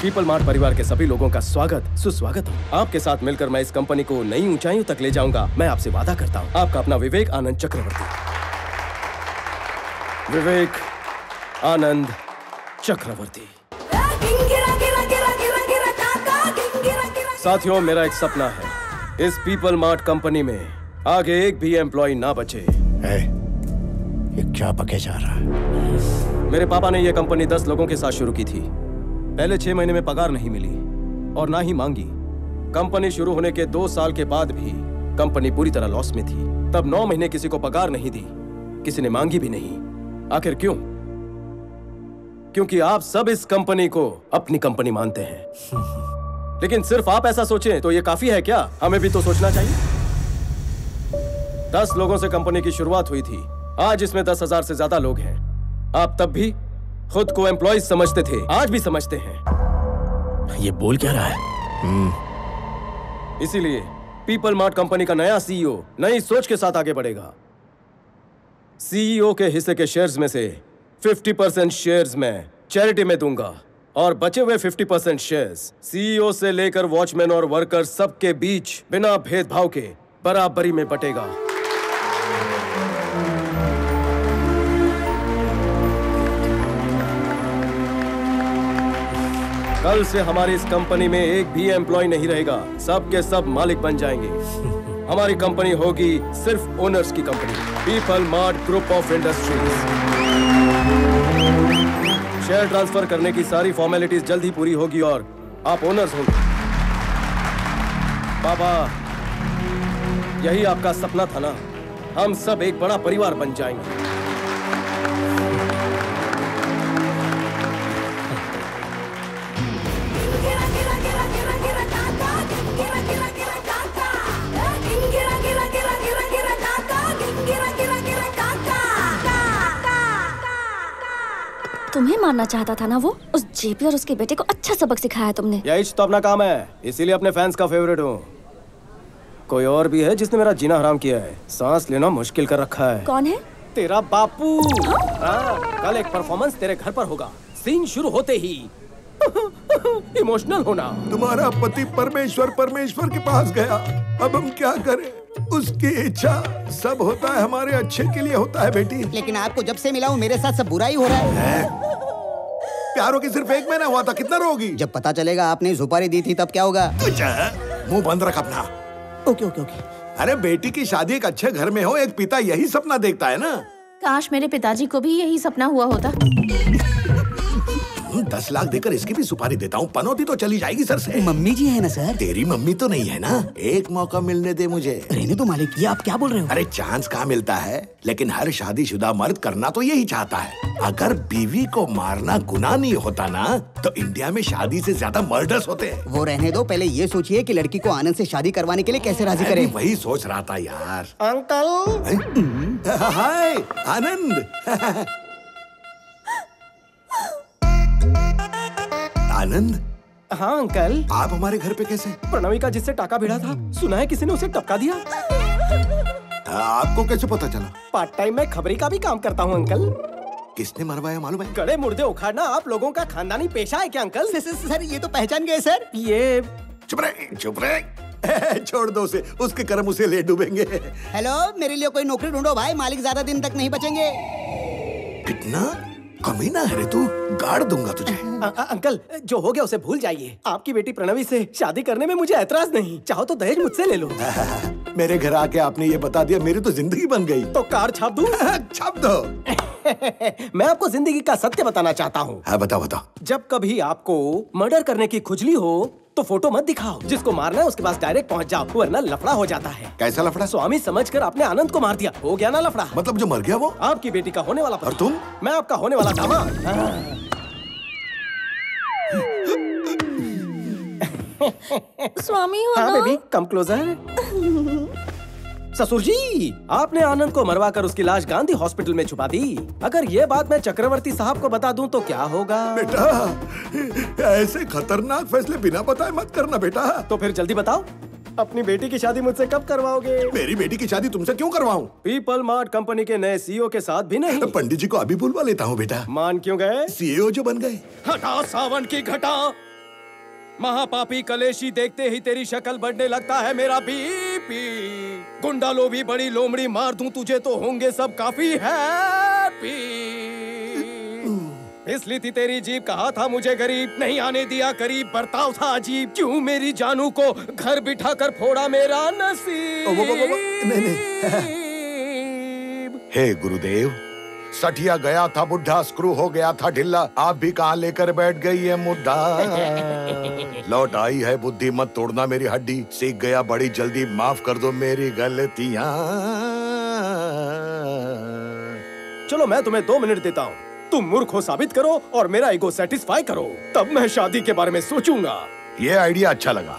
People mart परिवार के सभी लोगों का स्वागत सुस्वागत हूँ। आपके साथ मिलकर मैं इस कंपनी को नई ऊंचाइयों तक ले जाऊंगा, मैं आपसे वादा करता हूँ। आपका अपना विवेक आनंद चक्रवर्ती। विवेक आनंद चक्रवर्ती। साथियों, मेरा एक सपना है, इस पीपल मार्ट कंपनी में आगे एक भी एम्प्लॉय ना बचे। ये क्या पके जा रहा है? मेरे पापा ने यह कंपनी 10 लोगों के साथ शुरू की थी। पहले 6 महीने में पगार नहीं मिली और ना ही मांगी। कंपनी शुरू होने के 2 साल के बाद भी कंपनी पूरी तरह लॉस में थी। तब 9 महीने किसी को पगार नहीं दी, किसी ने मांगी भी नहीं। आखिर क्यों? क्योंकि आप सब इस कंपनी को अपनी कंपनी मानते हैं। लेकिन सिर्फ आप ऐसा सोचें तो ये काफी है क्या? हमें भी तो सोचना चाहिए। 10 लोगों से कंपनी की शुरुआत हुई थी, आज इसमें 10,000 से ज्यादा लोग हैं। आप तब भी खुद को एम्प्लॉय समझते थे, आज भी समझते हैं। ये बोल क्या रहा है? इसीलिए पीपल मार्ट कंपनी का नया सीईओ नई सोच के साथ आगे बढ़ेगा। सीईओ के हिस्से के शेयर्स में से 50% शेयर्स मैं चैरिटी में दूंगा और बचे हुए 50% शेयर्स सीईओ से लेकर वॉचमैन और वर्कर सबके बीच बिना भेदभाव के बराबरी में बटेगा। कल से हमारी इस कंपनी में एक भी एम्प्लॉय नहीं रहेगा, सब के सब मालिक बन जाएंगे। हमारी कंपनी होगी सिर्फ ओनर्स की company, people mart group of industries. Share transfer करने की सारी फॉर्मेलिटीज जल्द ही पूरी होगी और आप ओनर्स होंगे। बाबा, यही आपका सपना था ना? हम सब एक बड़ा परिवार बन जाएंगे। तुम्हें मारना चाहता था ना वो? उस जेपी और उसके बेटे को अच्छा सबक सिखाया तुमने। यही तो अपना काम है, इसीलिए अपने फैंस का फेवरेट हूँ। कोई और भी है जिसने मेरा जीना हराम किया है, सांस लेना मुश्किल कर रखा है। कौन है? तेरा बापू। हाँ, कल एक परफॉर्मेंस तेरे घर पर होगा। सीन शुरू होते ही इमोशनल होना। तुम्हारा पति परमेश्वर के पास गया, अब हम क्या करें? उसकी इच्छा सब होता है हमारे अच्छे के लिए होता है बेटी। लेकिन आपको जब से मिला हूँ मेरे साथ सब बुरा ही हो रहा है। प्यारों की सिर्फ 1 महीना हुआ था, कितना रोगी? जब पता चलेगा आपने सुपारी दी थी तब क्या होगा? मुंह बंद रख अपना। Okay okay okay. अरे बेटी की शादी एक अच्छे घर में हो, एक पिता यही सपना देखता है ना। काश मेरे पिताजी को भी यही सपना हुआ होता। 10 लाख देकर इसकी भी सुपारी देता हूँ, पनौती तो चली जाएगी सर से। मम्मी जी है ना सर? तेरी मम्मी तो नहीं है ना? एक मौका मिलने दे मुझे। रहने दो मालिक, ये आप क्या बोल रहे हो? अरे चांस कहाँ मिलता है, लेकिन हर शादीशुदा मर्द करना तो यही चाहता है। अगर बीवी को मारना गुनाह नहीं होता ना, तो इंडिया में शादी से ज्यादा मर्डर्स होते हैं। वो रहने दो, पहले ये सोचिए कि लड़की को आनंद से शादी करवाने के लिए कैसे राजी करें। वही सोच रहा था यार। अंकल। हाय आनंद। आनंद। हाँ अंकल। आप हमारे घर पे कैसे? प्रणवी का जिससे टाका भिड़ा था, सुना है किसी ने उसे टपका दिया। आपको कैसे पता चला? पार्ट टाइम में खबरी का भी काम करता हूँ अंकल। किसने मरवाया मालूम है? गड़े मुर्दे उखाड़ना आप लोगों का खानदानी पेशा है क्या अंकल? सर ये तो पहचान गए सर। ये चुप रहे। छोड़ दो उसे, उसके कर्म उसे ले डूबेंगे। हेलो, मेरे लिए कोई नौकरी ढूंढो भाई, मालिक ज्यादा दिन तक नहीं बचेंगे। कितना कमीना है रे तू, गाड़ दूंगा तुझे। अंकल जो हो गया उसे भूल जाइए। आपकी बेटी प्रणवी से शादी करने में मुझे ऐतराज नहीं, चाहो तो दहेज मुझसे ले लो। मेरे घर आके आपने ये बता दिया, मेरी तो जिंदगी बन गई। तो कार छाप दूं? छाप दो। मैं आपको जिंदगी का सत्य बताना चाहता हूँ। हाँ बताओ। जब कभी आपको मर्डर करने की खुजली हो तो फोटो मत दिखाओ, जिसको मारना है उसके पास डायरेक्ट पहुंच जाओ, वरना लफड़ा हो जाता है। कैसा लफड़ा? स्वामी समझकर आपने आनंद को मार दिया, हो गया ना लफड़ा। मतलब जो मर गया वो? आपकी बेटी का होने वाला। और तुम? मैं आपका होने वाला दामाद। स्वामी हो हाँ ना? Baby come closer. ससुर जी, आपने आनंद को मरवाकर उसकी लाश गांधी हॉस्पिटल में छुपा दी। अगर ये बात मैं चक्रवर्ती साहब को बता दूं तो क्या होगा? बेटा ऐसे खतरनाक फैसले बिना बताए मत करना बेटा। तो फिर जल्दी बताओ, अपनी बेटी की शादी मुझसे कब करवाओगे? मेरी बेटी की शादी तुमसे क्यों करवाऊं? पीपल मार्ट कंपनी के नए सीईओ के साथ भी नहीं। पंडित जी को अभी बुलवा लेता हूँ बेटा। मान क्यों गए? सीईओ जो बन गए। हटा सावन की घटा, महापापी कलेशी, देखते ही तेरी शक्ल बढ़ने लगता है मेरा बीपी। गुंडा लो भी बड़ी लोमड़ी मार दूं तुझे तो होंगे सब काफी हैप्पी। इसलिए थी तेरी जीभ, कहा था मुझे गरीब, नहीं आने दिया करीब, बर्ताव था अजीब। क्यों मेरी जानू को घर बिठा कर फोड़ा मेरा नसीब। नहीं। हे गुरुदेव, सठिया गया था बुढ़ा, स्क्रू हो गया था ढिल्ला, आप भी कहाँ लेकर बैठ गई है मुद्दा। लौट आई है बुद्धि, मत तोड़ना मेरी हड्डी, सीख गया बड़ी जल्दी, माफ कर दो मेरी गलतियां। चलो मैं तुम्हें 2 मिनट देता हूँ, तुम मूर्ख हो साबित करो और मेरा ईगो सेटिस्फाई करो, तब मैं शादी के बारे में सोचूंगा। ये आइडिया अच्छा लगा।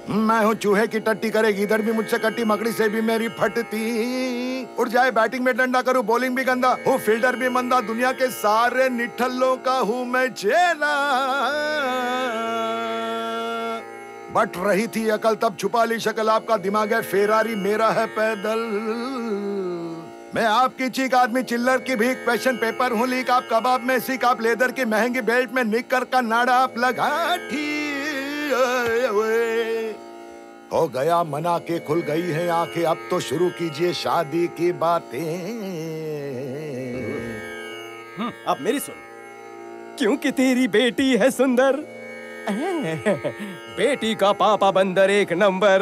मैं हूँ चूहे की टट्टी करेगी इधर भी मुझसे कट्टी, मकड़ी से भी मेरी फटती। उड़ जाए बैटिंग में डंडा करूँ, बॉलिंग भी गंदा हूँ, फील्डर भी मंदा, दुनिया के सारे निठल्लों का हूँ मैं चेला। बट रही थी अकल तब छुपा ली शक्ल, आपका दिमाग है फेरारी मेरा है पैदल। मैं आपकी चीक आदमी चिल्लर की भीख, क्वेश्चन पेपर हूँ लीक, आप कबाब में सीख, आप लेदर की महंगी बेल्ट में निक्कर का नाड़ा आप लगा हो गया मना के खुल गई है आंखें, अब तो शुरू कीजिए शादी की बातें। अब मेरी सुन, क्योंकि तेरी बेटी है सुंदर, बेटी का पापा बंदर एक नंबर।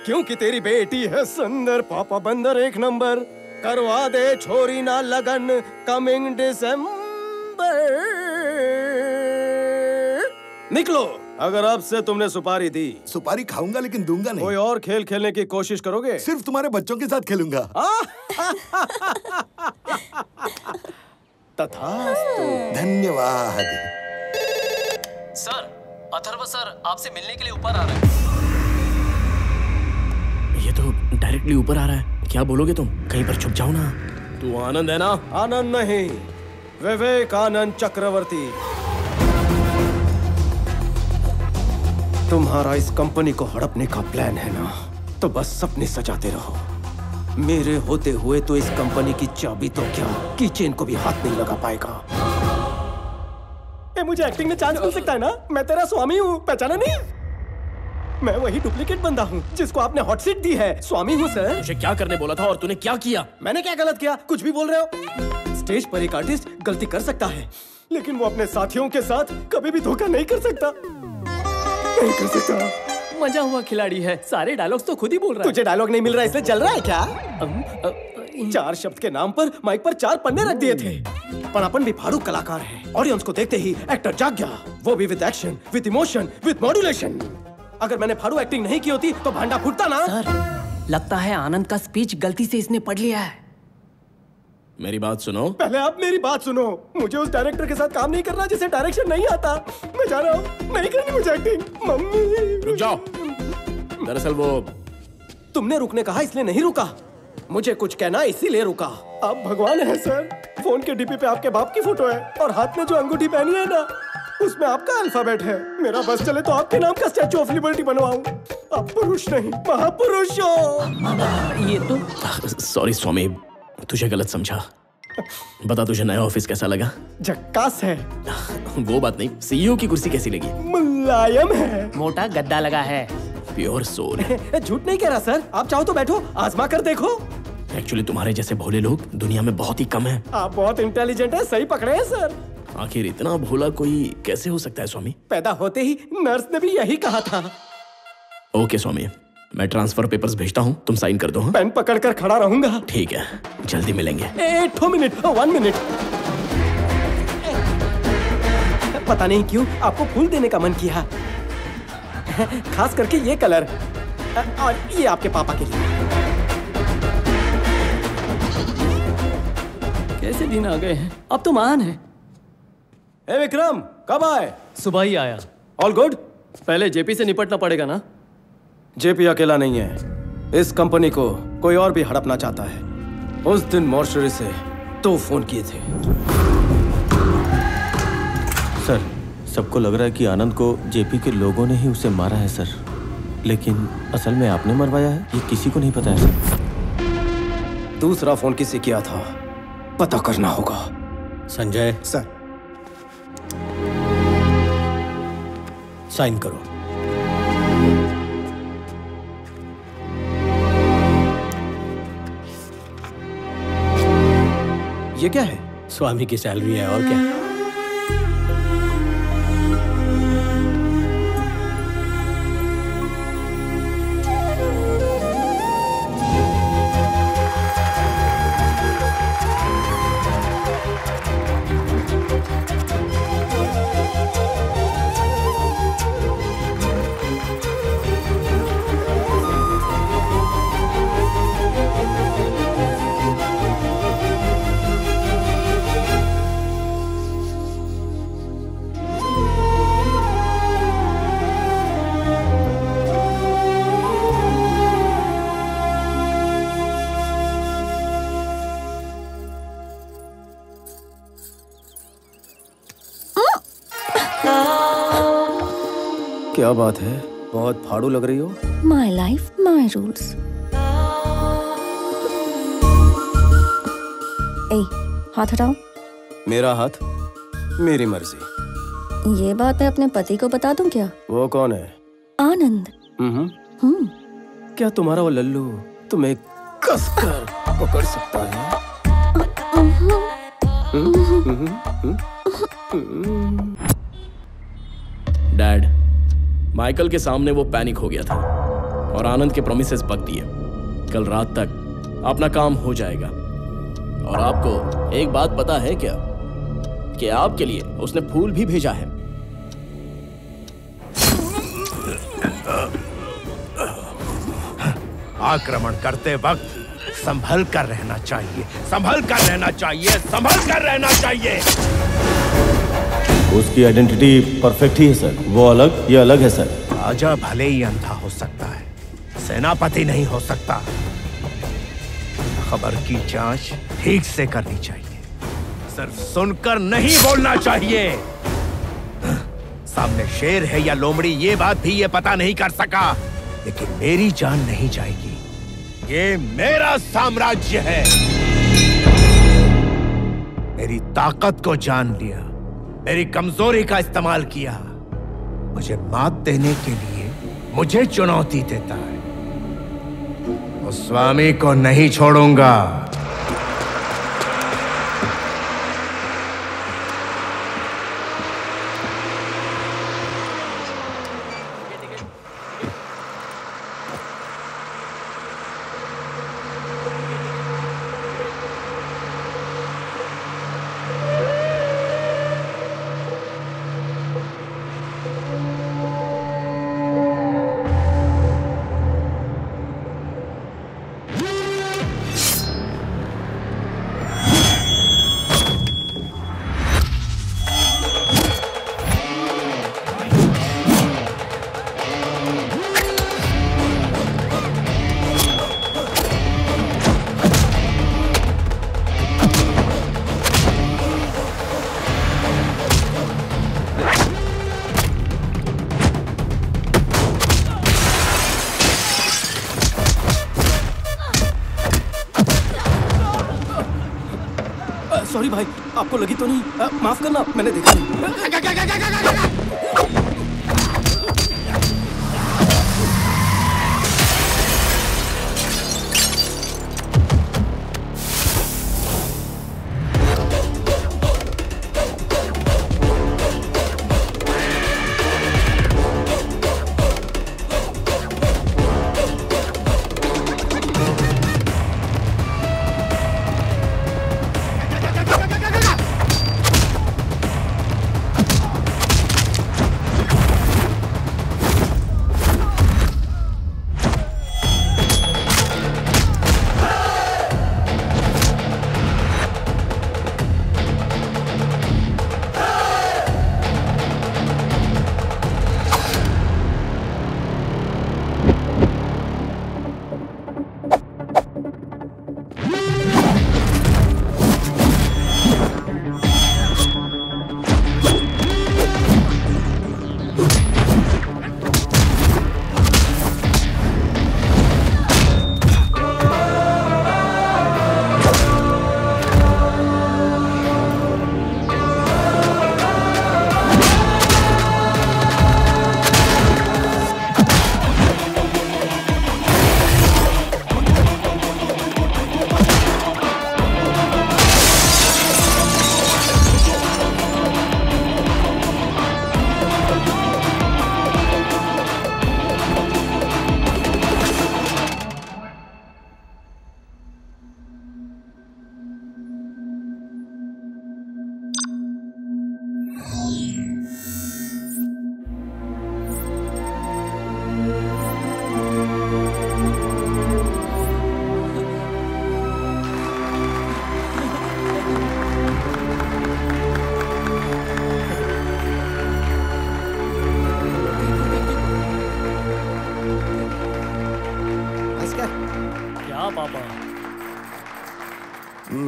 क्योंकि तेरी बेटी है सुंदर, पापा बंदर एक नंबर, करवा दे छोरी ना लगन कमिंग दिसंबर। निकलो। अगर अब से तुमने सुपारी दी, सुपारी खाऊंगा लेकिन दूंगा नहीं। कोई और खेल खेलने की कोशिश करोगे? सिर्फ तुम्हारे बच्चों के साथ खेलूंगा। तथास्तु। धन्यवाद। सर, अथर्व सर आपसे मिलने के लिए ऊपर आ रहे हैं। ये तो डायरेक्टली ऊपर आ रहा है, क्या बोलोगे तुम? कहीं पर छुप जाओ ना। तू आनंद है ना? आनंद नहीं, विवेकानंद चक्रवर्ती। तुम्हारा इस कंपनी को हड़पने का प्लान है ना, तो बस सपने सजाते रहो। मेरे होते हुए तो इस कंपनी की चाबी तो क्या, कीचेन को भी हाथ नहीं लगा पाएगा। मुझे एक्टिंग में चांस मिल सकता है ना? मैं तेरा स्वामी हूँ, पहचाना नहीं? मैं वही डुप्लीकेट बंदा हूँ जिसको आपने हॉट सीट दी है। स्वामी हूँ सर। तुझे क्या करने बोला था और तूने क्या किया? मैंने क्या गलत किया? कुछ भी बोल रहे हो? स्टेज पर एक आर्टिस्ट गलती कर सकता है, लेकिन वो अपने साथियों के साथ कभी भी धोखा नहीं कर सकता। नहीं कर सकता। मजा हुआ खिलाड़ी है, सारे डायलॉग्स तो खुद ही बोल रहा है। तुझे डायलॉग नहीं मिल रहा इसलिए जल रहा है क्या? 4 शब्द के नाम पर माइक पर 4 पन्ने रख दिए थे। पर अपन भी फाड़ू कलाकार है। ऑडियंस को देखते ही एक्टर जाग गया, वो भी with action, with emotion, with modulation. अगर मैंने फाड़ू एक्टिंग नहीं की होती तो भांडा फूटता ना। सर, लगता है आनंद का स्पीच गलती से इसने पढ़ लिया है। मेरी बात सुनो। पहले आप मेरी बात सुनो। मुझे उस डायरेक्टर के साथ काम नहीं करना जिसे डायरेक्शन नहीं आता। मैं जा रहा हूँ, नहीं करनी मुझे एक्टिंग। मम्मी रुक जाओ। दरअसल वो तुमने रुकने कहा इसलिए नहीं रुका, मुझे कुछ कहना इसीलिए रुका। आप भगवान हैं सर। फोन के डीपी पे आपके बाप की फोटो है और हाथ में जो अंगूठी पहनी है ना, उसमें आपका अल्फाबेट है। मेरा बस चले तो आपके नाम का स्टैचू ऑफ लिबर्टी बनवाऊं। आप पुरुष नहीं महापुरुष हो। ये तो सॉरी स्वामी, तुझे गलत समझा। बता तुझे नया ऑफिस कैसा लगा? झक्कास है। वो बात नहीं, सीईओ की कुर्सी कैसी लगी? मुलायम है। मोटा गद्दा लगा है। Pure soul. झूठ नहीं कह रहा सर, आप चाहो तो बैठो, आजमा कर देखो। एक्चुअली तुम्हारे जैसे भोले लोग दुनिया में बहुत ही कम हैं। आप बहुत इंटेलिजेंट हैं, सही पकड़े हैं सर। आखिर इतना भोला कोई कैसे हो सकता है स्वामी? पैदा होते ही नर्स ने भी यही कहा था। ओके स्वामी, मैं ट्रांसफर पेपर्स भेजता हूँ, तुम साइन कर दो। हाँ? पेन पकड़कर खड़ा रहूंगा। ठीक है, जल्दी मिलेंगे। 1 मिनट। पता नहीं क्यों आपको फूल देने का मन किया, खास करके ये कलर, और ये आपके पापा के लिए। कैसे दिन आ गए हैं, अब तो महान है। ए विक्रम, कब आए? सुबह ही आया। All good? पहले जेपी से निपटना पड़ेगा ना। जेपी अकेला नहीं है, इस कंपनी को कोई और भी हड़पना चाहता है। उस दिन मॉर्चरी से 2 फोन किए थे। सर, सबको लग रहा है कि आनंद को जेपी के लोगों ने ही उसे मारा है सर, लेकिन असल में आपने मरवाया है, ये किसी को नहीं पता है सर। दूसरा फोन किसे किया था पता करना होगा। संजय सर, साइन करो। ये क्या है? स्वामी की सैलरी है और क्या। क्या बात है, बहुत फाड़ू लग रही हो। My life my rules. हाथ हटाओ। मेरा हाथ, मेरी मर्जी। ये बात मैं अपने पति को बता दूं क्या? वो कौन है? आनंद। क्या तुम्हारा वो लल्लू तुम्हें कसकर पकड़ सकता है? डैड, माइकल के सामने वो पैनिक हो गया था और आनंद के प्रोमिसेस बक दिए। कल रात तक अपना काम हो जाएगा। और आपको एक बात पता है क्या कि आपके लिए उसने फूल भी भेजा है। आक्रमण करते वक्त संभल कर रहना चाहिए, संभल कर रहना चाहिए, संभल कर रहना चाहिए। उसकी आइडेंटिटी परफेक्ट ही है सर। वो अलग, ये अलग है सर। राजा भले ही अंधा हो सकता है, सेनापति नहीं हो सकता। खबर की जांच ठीक से करनी चाहिए, सिर्फ सुनकर नहीं बोलना चाहिए। सामने शेर है या लोमड़ी ये बात भी ये पता नहीं कर सका, लेकिन मेरी जान नहीं जाएगी। ये मेरा साम्राज्य है। मेरी ताकत को जान लिया, मेरी कमजोरी का इस्तेमाल किया, मुझे मात देने के लिए मुझे चुनौती देता है। उस स्वामी को नहीं छोड़ूंगा। सॉरी भाई, आपको लगी तो नहीं? माफ करना, मैंने देखा नहीं।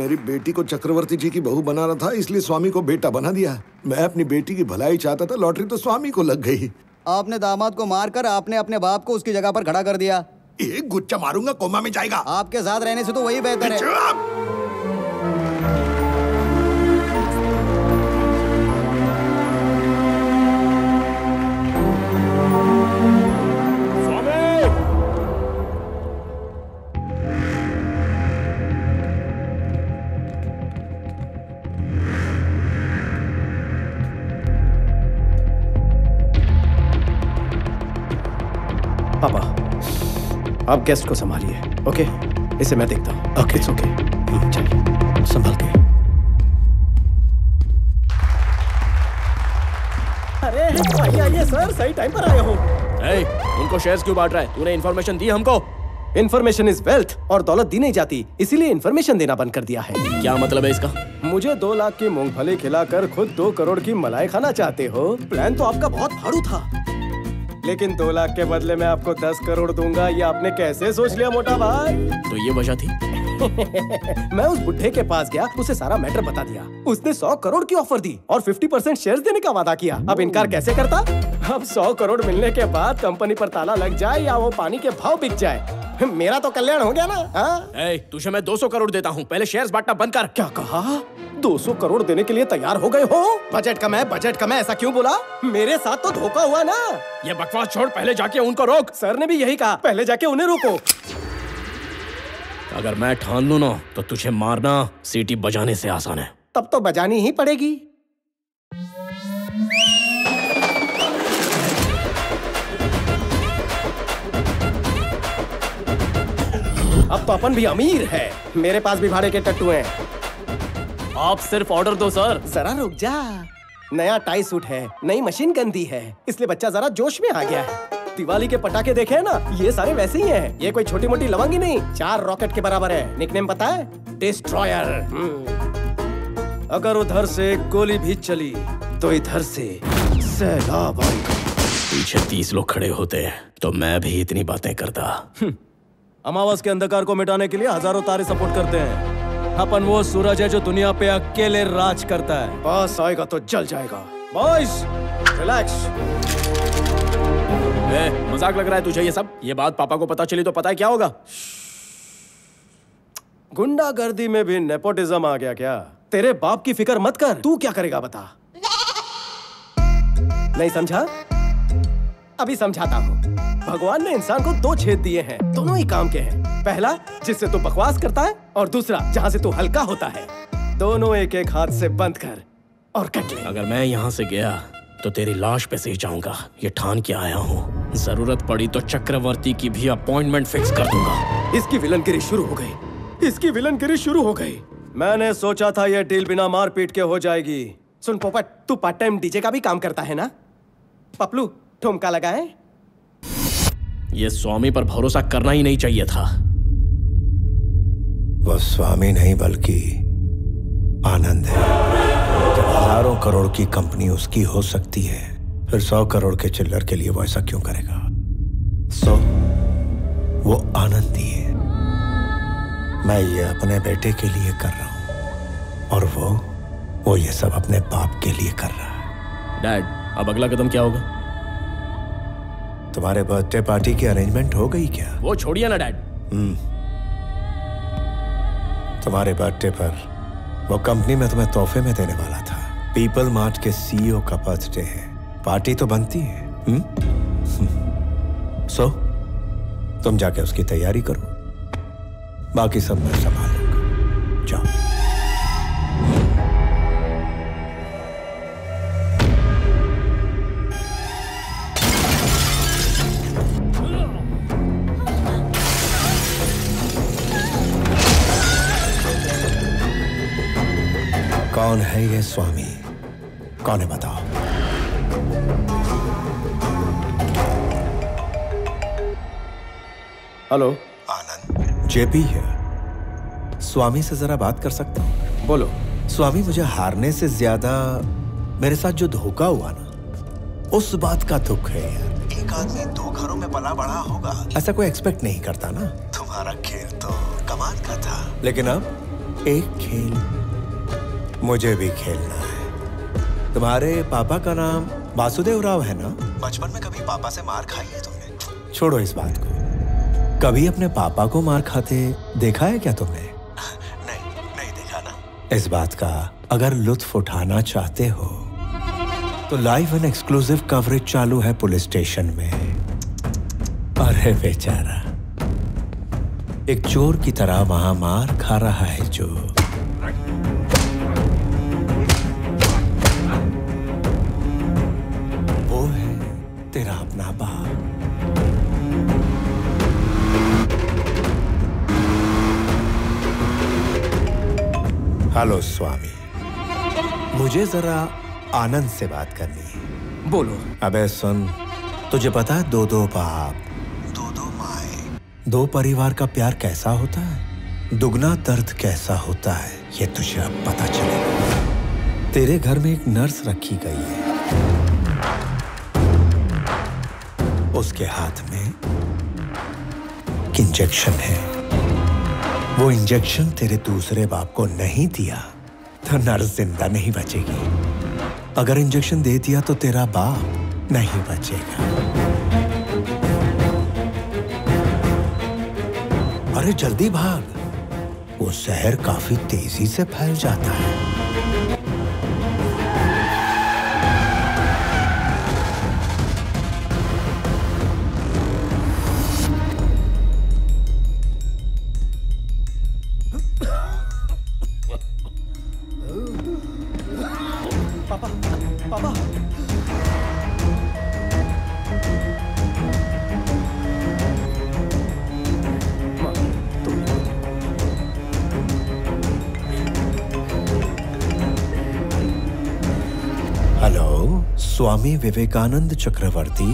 मेरी बेटी को चक्रवर्ती जी की बहू बना रहा था, इसलिए स्वामी को बेटा बना दिया। मैं अपनी बेटी की भलाई चाहता था, लॉटरी तो स्वामी को लग गई। आपने दामाद को मारकर आपने अपने बाप को उसकी जगह पर खड़ा कर दिया। एक गुच्चा मारूंगा, कोमा में जाएगा। आपके साथ रहने से तो वही बेहतर है। पापा, आप गेस्ट को संभालिए, ओके? इसे मैं देखता हूँ। Okay, it's okay. चलिए, संभाल के। अरे आइए सर, सही टाइम पर आया हूँ। उनको शेयर्स क्यों बांट रहा है? तूने इन्फॉर्मेशन दी हमको? इन्फॉर्मेशन इज वेल्थ, और दौलत दी नहीं जाती, इसीलिए इन्फॉर्मेशन देना बंद कर दिया है। क्या मतलब है इसका? मुझे 2 लाख की मूंगफली खिलाकर खुद 2 करोड़ की मलाई खाना चाहते हो? प्लान तो आपका बहुत फाड़ू था, लेकिन 2 लाख के बदले मैं आपको 10 करोड़ दूंगा, ये आपने कैसे सोच लिया मोटा भाई? तो ये वजह थी? मैं उस बुढ़े के पास गया, उसे सारा मैटर बता दिया। उसने 100 करोड़ की ऑफर दी और 50% शेयर्स देने का वादा किया। अब इनकार कैसे करता? अब 100 करोड़ मिलने के बाद कंपनी पर ताला लग जाए या वो पानी के भाव बिक जाए, मेरा तो कल्याण हो गया ना। तुझे मैं 200 करोड़ देता हूँ, पहले शेयर्स बांटना बंद कर। क्या कहा? 200 करोड़ देने के लिए तैयार हो गए हो? बजट कम है, बजट कम है, ऐसा क्यों बोला? मेरे साथ तो धोखा हुआ ना। ये बकवास छोड़, पहले जाके उनको रोक। सर ने भी यही कहा, पहले जाके उन्हें रोको। अगर मैं ठान लूं ना तो तुझे मारना सीटी बजाने से आसान है। तब तो बजानी ही पड़ेगी। अब तो अपन भी अमीर है, मेरे पास भी भाड़े के टट्टू हैं। आप सिर्फ ऑर्डर दो सर। जरा रुक जा, नया टाई सूट है, नई मशीन गंदी है, इसलिए बच्चा जरा जोश में आ गया है। दिवाली के पटाखे देखे हैं ना, ये सारे वैसे ही हैं। ये कोई छोटी मोटी लवंगी नहीं, 4 रॉकेट के बराबर है। निकनेम पता है? डिस्ट्रॉयर। अगर उधर से गोली भी चली तो इधर से सैलाब आएगा। पीछे 30 लोग खड़े होते तो मैं भी इतनी बातें करता। अमावस के अंधकार को मिटाने के लिए हजारों तारे सपोर्ट करते हैं। अपन वो सूरज है जो दुनिया पे अकेले राज करता है। पास आएगा तो जल जाएगा। Boys, relax. मजाक लग रहा है तुझे ये सब? ये बात पापा को पता चली तो पता है क्या होगा? गुंडागर्दी में भी नेपोटिज्म आ गया क्या? तेरे बाप की फिक्र मत कर, तू क्या करेगा बता? नहीं समझा? अभी समझाता हूँ। भगवान ने इंसान को 2 छेद दिए हैं, दोनों ही काम के हैं। पहला जिससे तू बकवास करता है, और दूसरा जहाँ से तू हल्का होता है। दोनों एक एक हाथ से बंद कर और कट ले। अगर मैं यहाँ से गया तो तेरी लाश पे से ही जाऊंगा, ये ठान के आया हूँ। जरूरत पड़ी तो चक्रवर्ती की भी अपॉइंटमेंट फिक्स कर दूंगा। इसकी विलनगिरी शुरू हो गई, इसकी विलनगिरी शुरू हो गई। मैंने सोचा था ये डील बिना मारपीट के हो जाएगी। सुन पोपट, तू पार्ट टाइम डीजे का भी काम करता है ना? पपलू, ठुमका लगाए। ये स्वामी पर भरोसा करना ही नहीं चाहिए था। वो स्वामी नहीं बल्कि आनंद है। जब हजारों करोड़ की कंपनी उसकी हो सकती है, फिर 100 करोड़ के चिल्लर के लिए वो ऐसा क्यों करेगा? वो आनंदी है। मैं ये अपने बेटे के लिए कर रहा हूं, और वो ये सब अपने बाप के लिए कर रहा है। डैड, अब अगला कदम क्या होगा? तुम्हारे बर्थडे पार्टी की अरेंजमेंट हो गई क्या? वो छोड़िए ना डैड। तुम्हारे बर्थडे पर वो कंपनी में तुम्हें तोहफे में देने वाला था। पीपल मार्ट के सीईओ का बर्थडे है, पार्टी तो बनती है। सो तुम जाके उसकी तैयारी करो, बाकी सब मैं संभाल लूंगा। जाओ। कौन है ये स्वामी? कौन है बताओ? हेलो, आनंद। जेपी है। स्वामी से जरा बात कर सकता हूँ? बोलो। स्वामी, मुझे हारने से ज्यादा मेरे साथ जो धोखा हुआ ना, उस बात का दुख है यार। एक आदमी 2 घरों में पला बड़ा होगा, ऐसा कोई एक्सपेक्ट नहीं करता ना। तुम्हारा खेल तो कमाल का था, लेकिन अब एक खेल मुझे भी खेलना है। तुम्हारे पापा का नाम वासुदेव राव है ना? बचपन में कभी पापा से मार खाई है तुमने? छोड़ो इस बात को। कभी अपने पापा को मार खाते देखा है क्या तुमने? नहीं देखा ना। इस बात का अगर लुत्फ उठाना चाहते हो तो लाइव एंड एक्सक्लूसिव कवरेज चालू है पुलिस स्टेशन में। अरे बेचारा एक चोर की तरह वहां मार खा रहा है जो। वो है तेरा अपना बाप। हेलो स्वामी, मुझे जरा आनंद से बात करनी है। बोलो। अबे सुन, तुझे पता है दो बाप, दो माए, दो परिवार का प्यार कैसा होता है, दुगना दर्द कैसा होता है, ये तुझे अब पता चलेगा। तेरे घर में एक नर्स रखी गई है, उसके हाथ में एक इंजेक्शन है। वो इंजेक्शन तेरे दूसरे बाप को नहीं दिया तो नर्स जिंदा नहीं बचेगी। अगर इंजेक्शन दे दिया तो तेरा बाप नहीं बचेगा। अरे जल्दी भाग, वो जहर काफी तेजी से फैल जाता है। स्वामी विवेकानंद चक्रवर्ती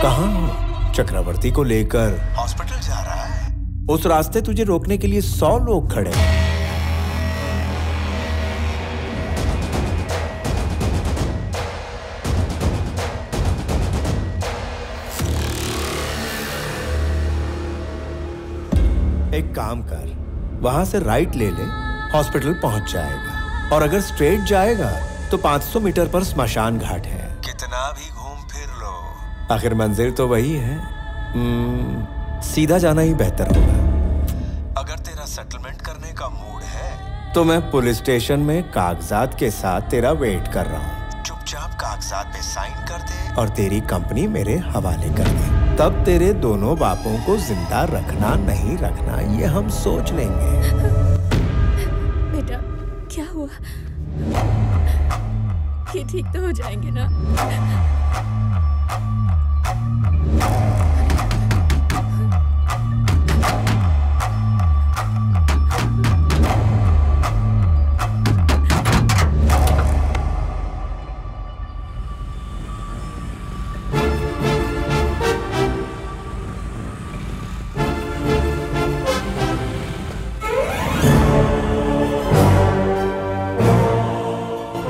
कहाँ हो? चक्रवर्ती को लेकर हॉस्पिटल जा रहा है। उस रास्ते तुझे रोकने के लिए 100 लोग खड़े हैं। एक काम कर, वहां से राइट ले ले, हॉस्पिटल पहुंच जाएगा। और अगर स्ट्रेट जाएगा तो 500 मीटर पर स्मशान घाट है। कितना भी घूम फिर लो, आखिर मंजिल तो वही है। सीधा जाना ही बेहतर होगा। अगर तेरा सेटलमेंट करने का मूड है तो मैं पुलिस स्टेशन में कागजात के साथ तेरा वेट कर रहा हूँ। चुपचाप कागजात पे साइन कर दे और तेरी कंपनी मेरे हवाले कर दे। तब तेरे दोनों बापों को जिंदा रखना नहीं रखना ये हम सोच लेंगे। बेटा क्या हुआ? ये ठीक तो हो जाएंगे ना?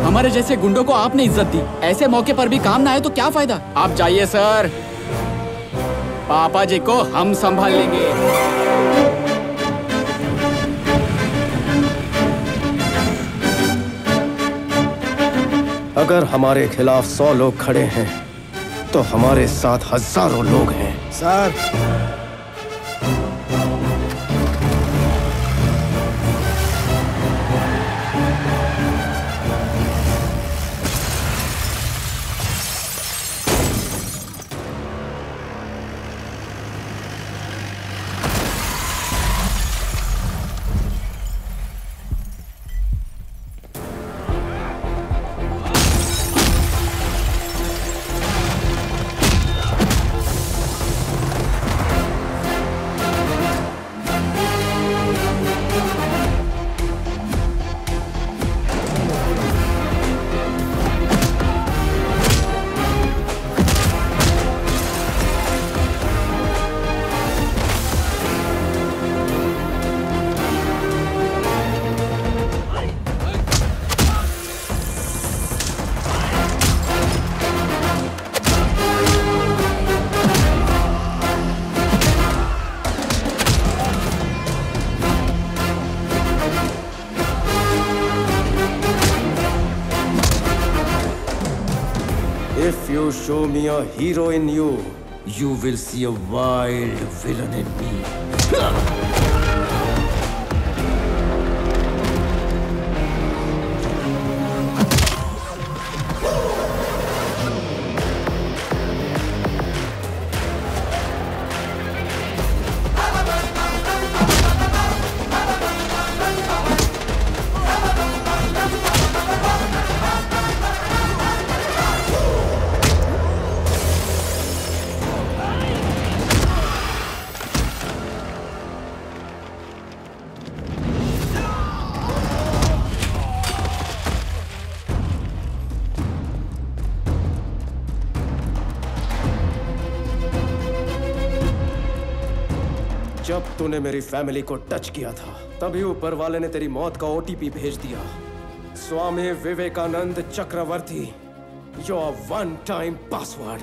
हमारे जैसे गुंडों को आपने इज्जत दी, ऐसे मौके पर भी काम ना आए तो क्या फायदा? आप जाइए सर, पापा जी को हम संभाल लेंगे। अगर हमारे खिलाफ 100 लोग खड़े हैं तो हमारे साथ हजारों लोग हैं। Sir If you show me a hero in you, you will see a wild villain in me. जब तूने मेरी फैमिली को टच किया था तभी ऊपर वाले ने तेरी मौत का ओटीपी भेज दिया। स्वामी विवेकानंद चक्रवर्ती, योर वन टाइम पासवर्ड।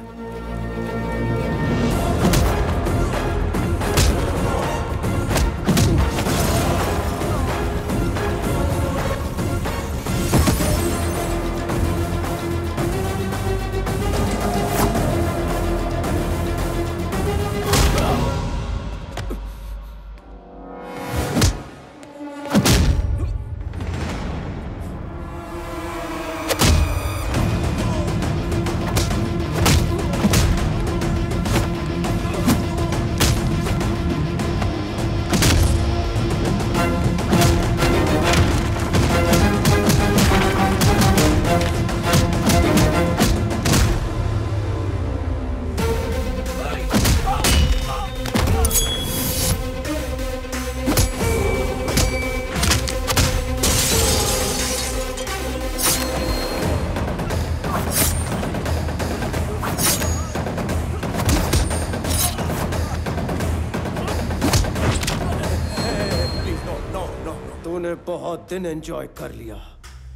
तूने बहुत दिन एंजॉय कर लिया।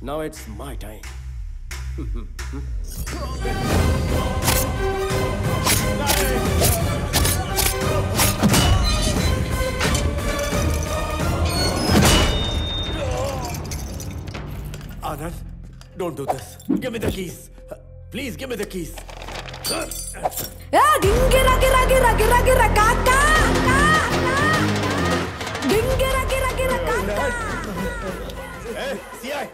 Now it's my time. Anand, don't do this. Give me the keys. Please give me the keys. गिरा गिरा गिरा गिरा गिरा काका गिरा गिरा गिरा काका। सीआई,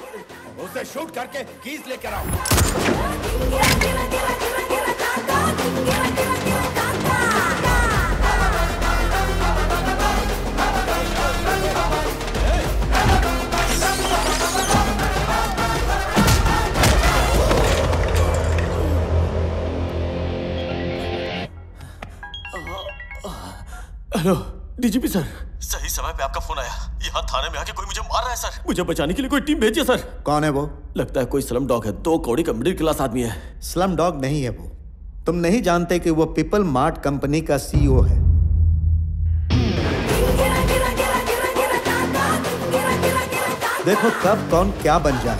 उसे शूट करके कीज लेकर आओ। गिरा गिरा गिरा गिरा गिरा काका गिरा गिरा गिरा काका। हेलो डीजीपी सर, सही समय पे आपका फोन आया। यहाँ थाने में आके कोई मुझे मार रहा है सर। मुझे बचाने के लिए कोई टीम भेजिए सर। कौन है वो? लगता है कोई स्लम डॉग है। 2 कौड़ी का मिडिल क्लास आदमी है। स्लम डॉग नहीं है वो। तुम नहीं जानते कि वो पीपल मार्ट कंपनी का सीईओ है। देखो कब कौन क्या बन जाए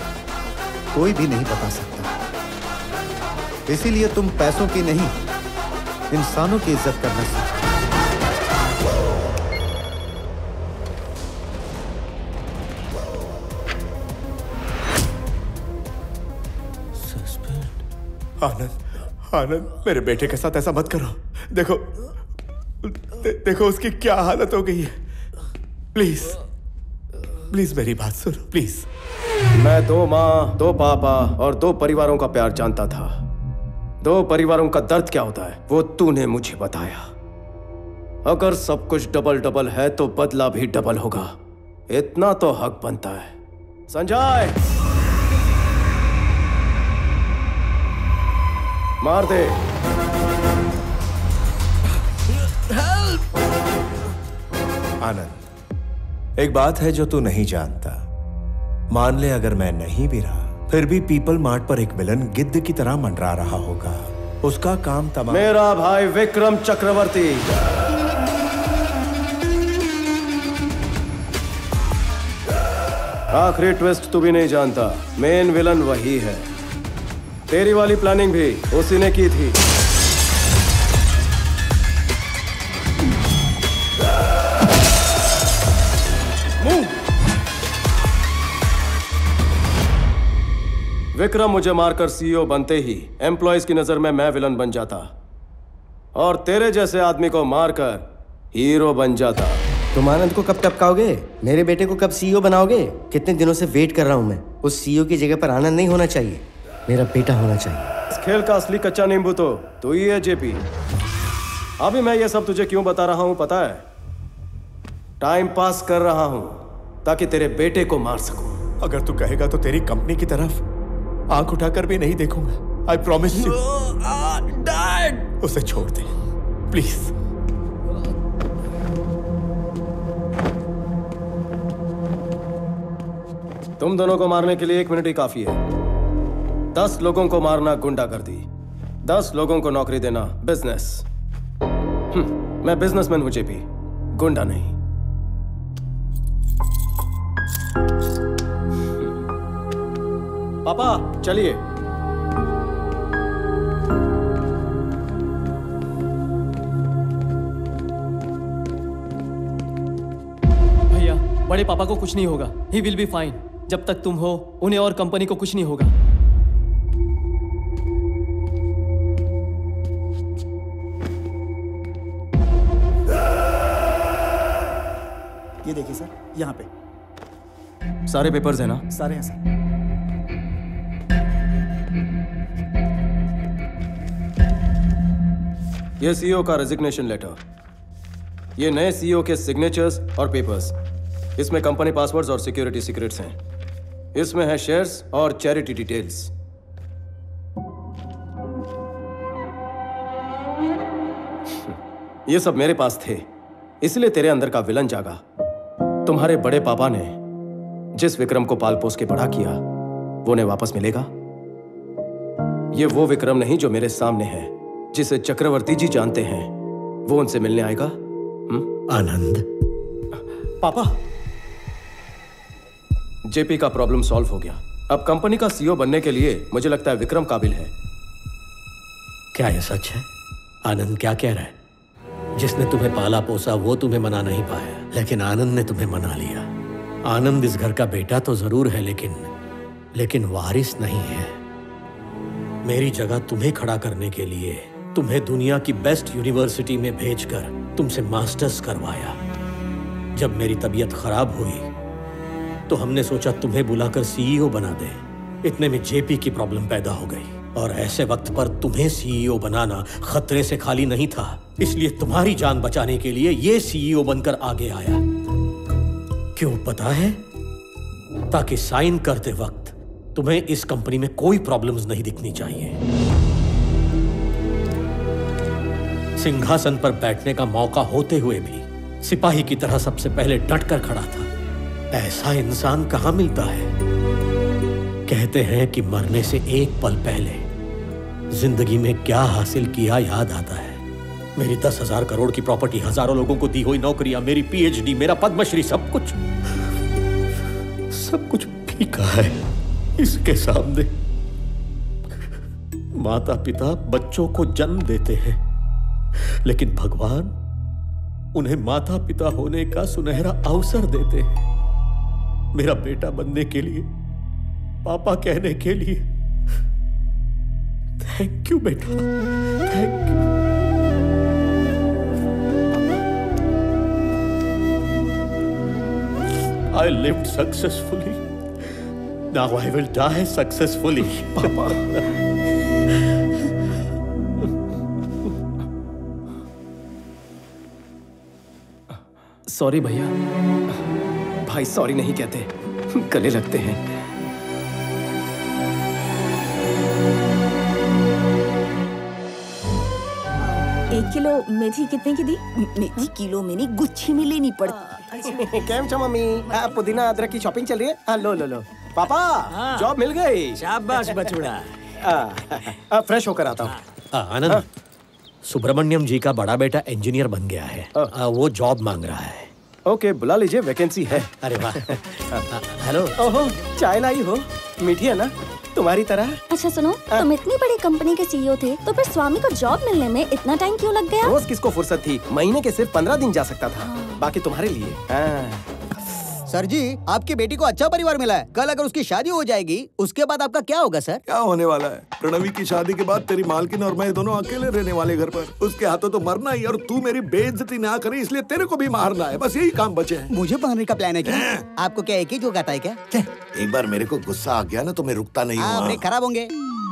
कोई भी नहीं बता सकता। इसीलिए तुम पैसों की नहीं इंसानों की इज्जत करना सीखो। आनंद, आनंद, मेरे बेटे के साथ ऐसा मत करो। देखो देखो उसकी क्या हालत हो गई है। प्लीज प्लीज मेरी बात सुनो प्लीज। मैं 2 माँ, 2 पापा और 2 परिवारों का प्यार जानता था। 2 परिवारों का दर्द क्या होता है वो तूने मुझे बताया। अगर सब कुछ डबल डबल है तो बदला भी डबल होगा। इतना तो हक बनता है। संजय, मार दे। आनंद, एक बात है जो तू नहीं जानता। मान ले अगर मैं नहीं भी रहा फिर भी पीपल मार्ट पर एक विलन गिद्ध की तरह मंडरा रहा होगा। उसका काम तमाम। मेरा भाई विक्रम चक्रवर्ती। आखिरी ट्विस्ट तू भी नहीं जानता। मेन विलन वही है। तेरी वाली प्लानिंग भी उसी ने की थी। विक्रम मुझे मारकर सीईओ बनते ही एम्प्लॉयज की नजर में मैं विलन बन जाता और तेरे जैसे आदमी को मारकर हीरो बन जाता। तुम आनंद को कब टपकाओगे? मेरे बेटे को कब सीईओ बनाओगे? कितने दिनों से वेट कर रहा हूं मैं। उस सीईओ की जगह पर आनंद नहीं होना चाहिए, मेरा बेटा होना चाहिए। इस खेल का असली कच्चा नींबू तो तू ही है जेपी। अभी मैं ये सब तुझे क्यों बता रहा हूं पता है? टाइम पास कर रहा हूं ताकि तेरे बेटे को मार सकूं। अगर तू कहेगा तो तेरी कंपनी की तरफ आंख उठाकर भी नहीं देखूंगा। I promise you. डैड, उसे छोड़ दे प्लीज। तुम दोनों को मारने के लिए 1 मिनट ही काफी है। 10 लोगों को मारना गुंडागर्दी, 10 लोगों को नौकरी देना बिजनेस। मैं बिजनेसमैन हूं जेपी, गुंडा नहीं। पापा चलिए। भैया, बड़े पापा को कुछ नहीं होगा। He will be fine. जब तक तुम हो, उन्हें और कंपनी को कुछ नहीं होगा। ये देखिए सर, यहाँ पे सारे पेपर्स हैं ना? सारे हैं सर। ये सीईओ का रेजिग्नेशन लेटर, ये नए सीईओ के सिग्नेचर्स और पेपर्स। इसमें कंपनी पासवर्ड्स और सिक्योरिटी सीक्रेट्स हैं। इसमें है शेयर्स और चैरिटी डिटेल्स। ये सब मेरे पास थे, इसलिए तेरे अंदर का विलन जागा। तुम्हारे बड़े पापा ने जिस विक्रम को पाल पोस के बड़ा किया, वो उन्हें वापस मिलेगा? ये वो विक्रम नहीं जो मेरे सामने है, जिसे चक्रवर्ती जी जानते हैं। वो उनसे मिलने आएगा? आनंद। पापा, जेपी का प्रॉब्लम सॉल्व हो गया। अब कंपनी का सीईओ बनने के लिए मुझे लगता है विक्रम काबिल है। क्या ये सच है? आनंद क्या कह रहा है? जिसने तुम्हें पाला पोसा वो तुम्हें मना नहीं पाया, लेकिन आनंद ने तुम्हें मना लिया। आनंद इस घर का बेटा तो जरूर है, लेकिन वारिस नहीं है। मेरी जगह तुम्हें खड़ा करने के लिए तुम्हें दुनिया की बेस्ट यूनिवर्सिटी में भेजकर तुमसे मास्टर्स करवाया। जब मेरी तबीयत खराब हुई तो हमने सोचा तुम्हें बुलाकर सीईओ बना दे। इतने में जेपी की प्रॉब्लम पैदा हो गई और ऐसे वक्त पर तुम्हें सीईओ बनाना खतरे से खाली नहीं था। इसलिए तुम्हारी जान बचाने के लिए ये सीईओ बनकर आगे आया। क्यों पता है? ताकि साइन करते वक्त तुम्हें इस कंपनी में कोई प्रॉब्लम्स नहीं दिखनी चाहिए। सिंहासन पर बैठने का मौका होते हुए भी सिपाही की तरह सबसे पहले डटकर खड़ा था। ऐसा इंसान कहां मिलता है? कहते हैं कि मरने से एक पल पहले जिंदगी में क्या हासिल किया याद आता है। मेरी 10,000 करोड़ की प्रॉपर्टी, हजारों लोगों को दी हुई नौकरियां, मेरी पीएचडी, मेरा पद्मश्री, सब कुछ फीका है इसके सामने। माता पिता बच्चों को जन्म देते हैं, लेकिन भगवान उन्हें माता पिता होने का सुनहरा अवसर देते हैं। मेरा बेटा बनने के लिए, पापा कहने के लिए थैंक यू बेटा, thank you. I lived successfully. Now I will die successfully. Papa. Sorry भैया। भाई सॉरी नहीं कहते, गले लगते हैं। 1 किलो मेथी कितने की दी? मेथी किलो में नहीं, गुच्छी में लेनी पड़ती। केम छो मम्मी? पुदीना अदरक की शॉपिंग चल रही है? लो पापा, जॉब मिल गई। शाबाश बचुड़ा। फ्रेश होकर आता हूँ। आनंद, सुब्रमण्यम जी का बड़ा बेटा इंजीनियर बन गया है। वो जॉब मांग रहा है। ओके, बुला लीजिए, वैकेंसी है। अरे वाह। हेलो। ओहो, चाय लाई हो? मीठी है ना, तुम्हारी तरह। अच्छा सुनो, तुम इतनी बड़ी कंपनी के सीईओ थे, तो फिर स्वामी को जॉब मिलने में इतना टाइम क्यों लग गया? रोज किसको फुर्सत थी? महीने के सिर्फ 15 दिन जा सकता था। बाकी तुम्हारे लिए। सर जी, आपकी बेटी को अच्छा परिवार मिला है। कल अगर उसकी शादी हो जाएगी, उसके बाद आपका क्या होगा सर? क्या होने वाला है? प्रणवी की शादी के बाद तेरी मालकिन और मैं दोनों अकेले रहने वाले घर पर। उसके हाथों तो मरना ही, और तू मेरी बेइज्जती ना करे इसलिए तेरे को भी मारना है। बस यही काम बचे हैं। मुझे मारने का प्लान है क्या? आपको क्या एक ही जोक आता है क्या? एक बार मेरे को गुस्सा आ गया ना तो मैं रुकता नहीं हूँ। ब्रेक खराब होंगे।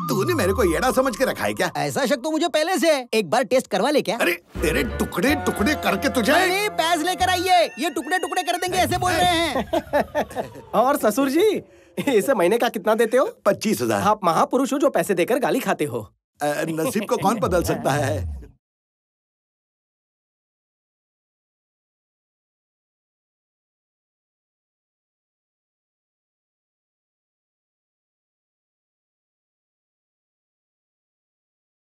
तूने मेरे को येड़ा समझ के रखा है क्या? ऐसा शक तो मुझे पहले से है। एक बार टेस्ट करवा ले क्या? अरे तेरे टुकड़े टुकड़े करके तुझे। नहीं, पैस लेकर आइए, ये टुकड़े टुकड़े कर देंगे ऐसे बोल रहे हैं। और ससुर जी, इसे महीने का कितना देते हो? 25,000। आप महापुरुष हो जो पैसे देकर गाली खाते हो। नसीब को कौन बदल सकता है?